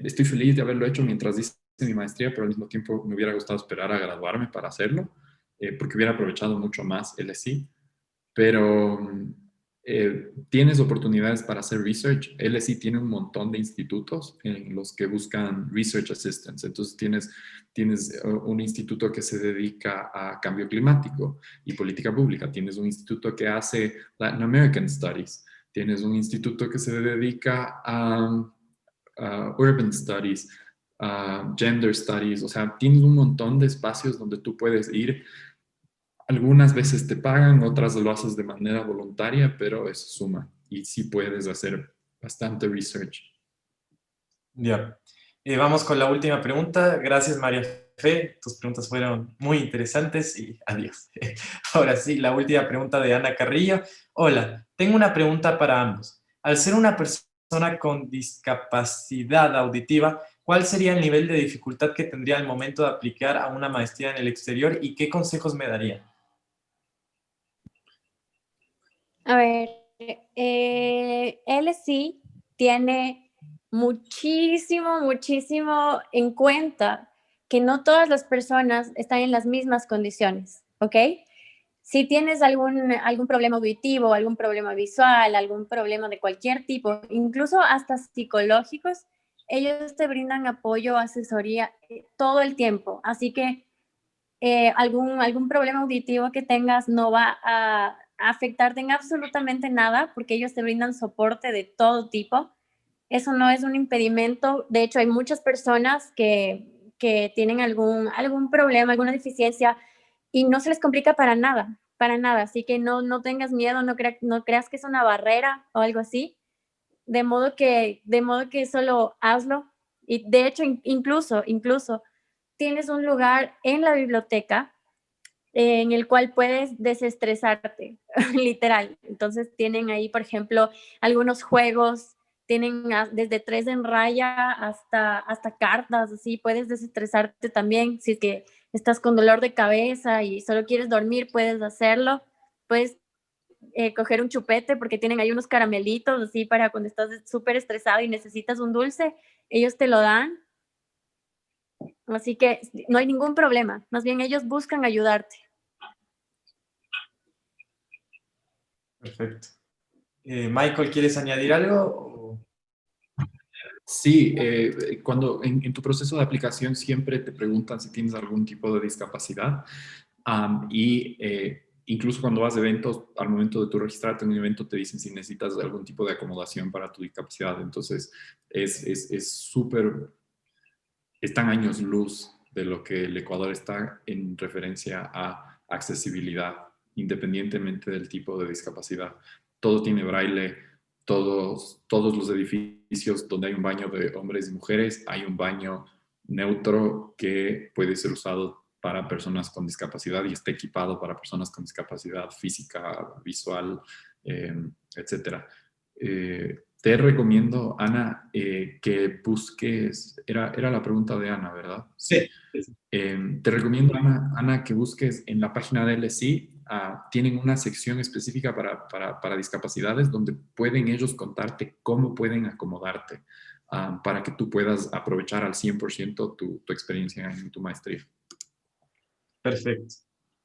estoy feliz de haberlo hecho mientras hice mi maestría, pero al mismo tiempo me hubiera gustado esperar a graduarme para hacerlo, porque hubiera aprovechado mucho más LSI. Pero tienes oportunidades para hacer research. LSI tiene un montón de institutos en los que buscan research assistants. Entonces tienes un instituto que se dedica a cambio climático y política pública. Tienes un instituto que hace Latin American Studies. Tienes un instituto que se dedica a Urban Studies, a Gender Studies. O sea, tienes un montón de espacios donde tú puedes ir. Algunas veces te pagan, otras lo haces de manera voluntaria, pero eso suma y sí puedes hacer bastante research. Ya. Vamos con la última pregunta. Gracias, María Fe. Tus preguntas fueron muy interesantes y adiós. Ahora sí, la última pregunta de Ana Carrillo. Hola, tengo una pregunta para ambos. Al ser una persona con discapacidad auditiva, ¿cuál sería el nivel de dificultad que tendría al momento de aplicar a una maestría en el exterior y qué consejos me darían? A ver, él sí tiene muchísimo en cuenta que no todas las personas están en las mismas condiciones, ¿ok? Si tienes algún problema auditivo, algún problema visual, algún problema de cualquier tipo, incluso hasta psicológicos, ellos te brindan apoyo, asesoría todo el tiempo. Así que algún problema auditivo que tengas no va a afectarte en absolutamente nada porque ellos te brindan soporte de todo tipo. Eso no es un impedimento. De hecho, hay muchas personas que tienen algún problema, alguna deficiencia, y no se les complica para nada, para nada. Así que no tengas miedo, no creas que es una barrera o algo así, de modo que solo hazlo. Y de hecho, incluso tienes un lugar en la biblioteca en el cual puedes desestresarte, literal. Entonces tienen ahí, por ejemplo, algunos juegos, tienen desde 3 en raya hasta cartas, así puedes desestresarte también. Si es que estás con dolor de cabeza y solo quieres dormir, puedes hacerlo. Puedes coger un chupete porque tienen ahí unos caramelitos así para cuando estás súper estresado y necesitas un dulce, ellos te lo dan. Así que no hay ningún problema, más bien ellos buscan ayudarte. Perfecto. Michael, ¿quieres añadir algo? Sí, cuando en tu proceso de aplicación siempre te preguntan si tienes algún tipo de discapacidad incluso cuando vas a eventos, al momento de tu registrarte en un evento te dicen si necesitas algún tipo de acomodación para tu discapacidad. Entonces es súper, están años luz de lo que el Ecuador está en referencia a accesibilidad, independientemente del tipo de discapacidad. Todo tiene braille, todos los edificios donde hay un baño de hombres y mujeres, hay un baño neutro que puede ser usado para personas con discapacidad y está equipado para personas con discapacidad física, visual, etc. Te recomiendo, Ana, que busques, era la pregunta de Ana, ¿verdad? Sí. Te recomiendo, Ana, que busques en la página de LSI, tienen una sección específica para discapacidades donde pueden ellos contarte cómo pueden acomodarte para que tú puedas aprovechar al 100% tu experiencia en tu maestría. Perfecto.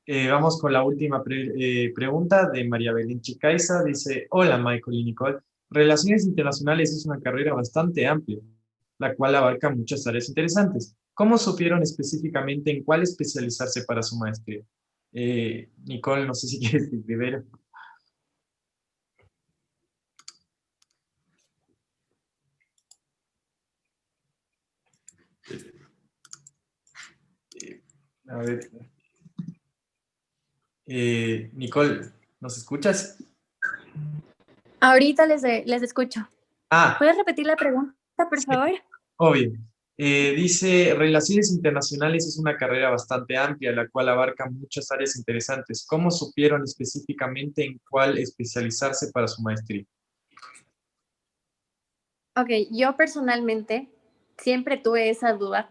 Vamos con la última pregunta de María Belén Chicaiza. Dice, hola Michael y Nicole. Relaciones internacionales es una carrera bastante amplia, la cual abarca muchas áreas interesantes. ¿Cómo supieron específicamente en cuál especializarse para su maestría? Nicole, no sé si quieres primero. A ver. Nicole, ¿nos escuchas? Ahorita les escucho. Ah, ¿Puedes repetir la pregunta, por sí, favor? obvio. Dice, Relaciones Internacionales es una carrera bastante amplia, la cual abarca muchas áreas interesantes. ¿Cómo supieron específicamente en cuál especializarse para su maestría? Ok, yo personalmente siempre tuve esa duda.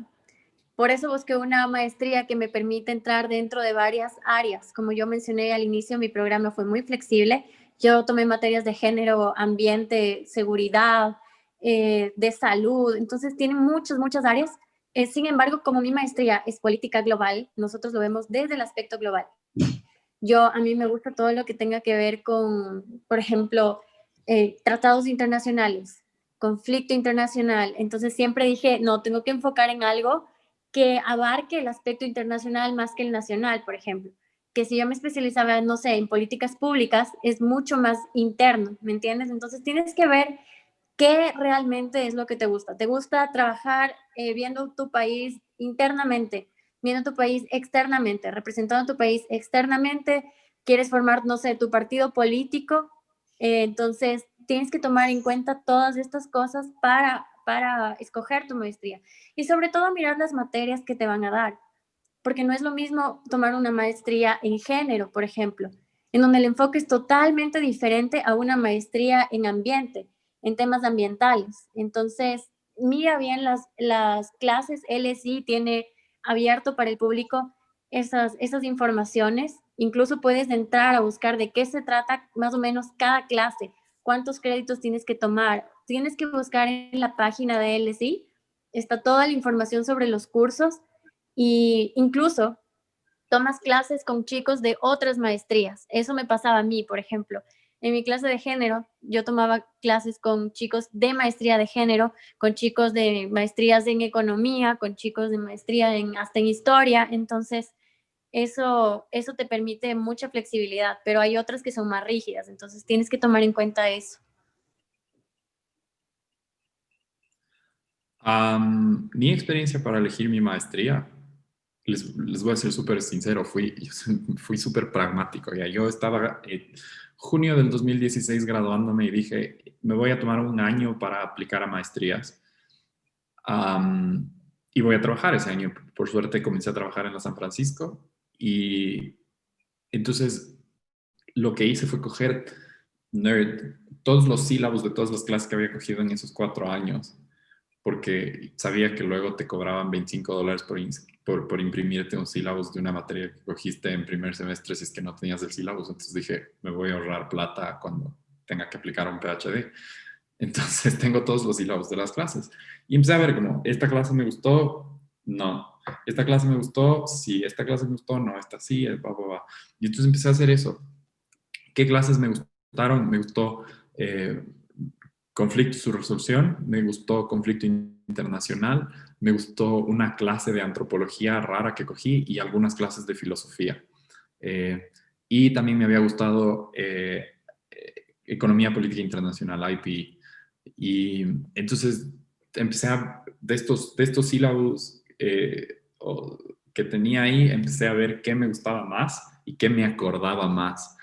Por eso busqué una maestría que me permite entrar dentro de varias áreas. Como yo mencioné al inicio, mi programa fue muy flexible. Yo tomé materias de género, ambiente, seguridad, de salud. Entonces, tiene muchas áreas. Sin embargo, como mi maestría es política global, nosotros lo vemos desde el aspecto global. A mí me gusta todo lo que tenga que ver con, por ejemplo, tratados internacionales, conflicto internacional. Entonces siempre dije, no, tengo que enfocar en algo que abarque el aspecto internacional más que el nacional, por ejemplo. Que si yo me especializaba, no sé, en políticas públicas, es mucho más interno, ¿me entiendes? Entonces tienes que ver qué realmente es lo que te gusta. ¿Te gusta trabajar viendo tu país internamente, viendo tu país externamente, representando tu país externamente? ¿Quieres formar, no sé, tu partido político? Entonces, tienes que tomar en cuenta todas estas cosas para escoger tu maestría. Y sobre todo mirar las materias que te van a dar, porque no es lo mismo tomar una maestría en género, por ejemplo, en donde el enfoque es totalmente diferente a una maestría en ambiente, en temas ambientales. Entonces, mira bien las clases, LSI tiene abierto para el público esas informaciones. Incluso puedes entrar a buscar de qué se trata más o menos cada clase, cuántos créditos tienes que tomar. Tienes que buscar en la página de LSI, está toda la información sobre los cursos y incluso tomas clases con chicos de otras maestrías. Eso me pasaba a mí, por ejemplo. En mi clase de género, yo tomaba clases con chicos de maestría de género, con chicos de maestrías en economía, con chicos de maestría hasta en historia. Entonces, eso te permite mucha flexibilidad, pero hay otras que son más rígidas. Entonces, tienes que tomar en cuenta eso. Mi experiencia para elegir mi maestría, les voy a ser súper sincero, fui súper pragmático. Ya. Yo estaba junio del 2016 graduándome y dije, me voy a tomar un año para aplicar a maestrías. Y voy a trabajar ese año. Por suerte comencé a trabajar en la San Francisco y entonces lo que hice fue coger nerd todos los sílabos de todas las clases que había cogido en esos 4 años, porque sabía que luego te cobraban $25 por imprimirte un sílabus de una materia que cogiste en primer semestre si es que no tenías el sílabus. Entonces dije, me voy a ahorrar plata cuando tenga que aplicar un PhD. Entonces tengo todos los sílabos de las clases. Y empecé a ver como, ¿esta clase me gustó? No. ¿Esta clase me gustó? Sí. ¿Esta clase me gustó? No. Esta sí. Y entonces empecé a hacer eso. ¿Qué clases me gustaron? Me gustó conflicto y su resolución, me gustó conflicto internacional, me gustó una clase de antropología rara que cogí y algunas clases de filosofía. Y también me había gustado economía política internacional, IP. Y entonces empecé de estos sílabos que tenía ahí, empecé a ver qué me gustaba más y qué me acordaba más.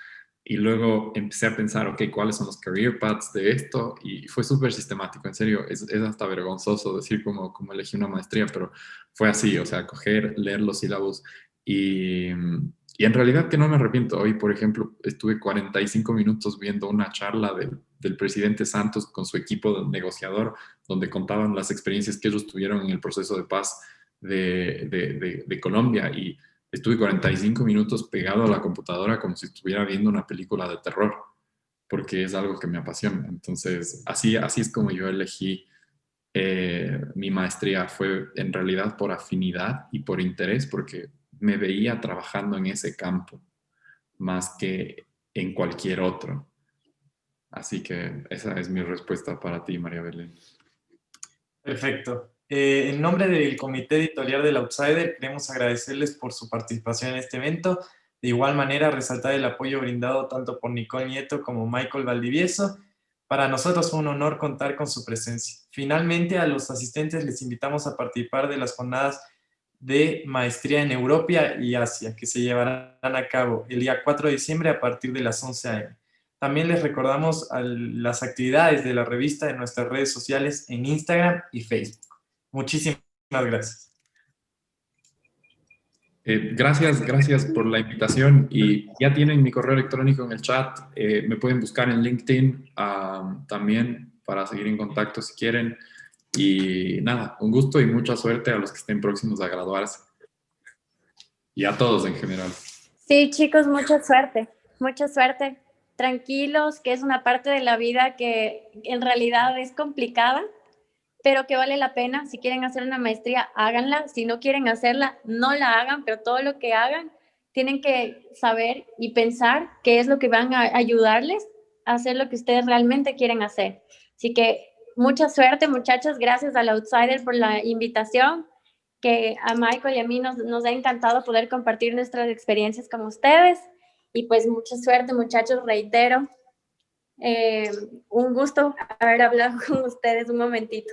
Y luego empecé a pensar, ok, ¿cuáles son los career paths de esto? Y fue súper sistemático, en serio, es hasta vergonzoso decir cómo elegí una maestría, pero fue así, o sea, coger, leer los sílabos y en realidad que no me arrepiento. Hoy, por ejemplo, estuve 45 minutos viendo una charla del presidente Santos con su equipo negociador, donde contaban las experiencias que ellos tuvieron en el proceso de paz de Colombia y estuve 45 minutos pegado a la computadora como si estuviera viendo una película de terror, porque es algo que me apasiona. Entonces, así es como yo elegí mi maestría. Fue en realidad por afinidad y por interés, porque me veía trabajando en ese campo más que en cualquier otro. Así que esa es mi respuesta para ti, María Belén. Perfecto. En nombre del comité editorial del Outsider, queremos agradecerles por su participación en este evento. De igual manera, resaltar el apoyo brindado tanto por Nicole Nieto como Michael Valdivieso. Para nosotros fue un honor contar con su presencia. Finalmente, a los asistentes les invitamos a participar de las jornadas de maestría en Europa y Asia, que se llevarán a cabo el día 4 de diciembre a partir de las 11 a.m. También les recordamos las actividades de la revista en nuestras redes sociales en Instagram y Facebook. Muchísimas gracias. Gracias por la invitación y ya tienen mi correo electrónico en el chat. Me pueden buscar en LinkedIn también para seguir en contacto si quieren. Y nada, un gusto y mucha suerte a los que estén próximos a graduarse y a todos en general. Sí, chicos, mucha suerte, mucha suerte. Tranquilos, que es una parte de la vida que en realidad es complicada, pero que vale la pena. Si quieren hacer una maestría, háganla. Si no quieren hacerla, no la hagan, pero todo lo que hagan, tienen que saber y pensar qué es lo que van a ayudarles a hacer lo que ustedes realmente quieren hacer. Así que mucha suerte, muchachos. Gracias al Outsider por la invitación, que a Michael y a mí nos ha encantado poder compartir nuestras experiencias con ustedes. Y pues mucha suerte, muchachos, reitero. Un gusto haber hablado con ustedes un momentito.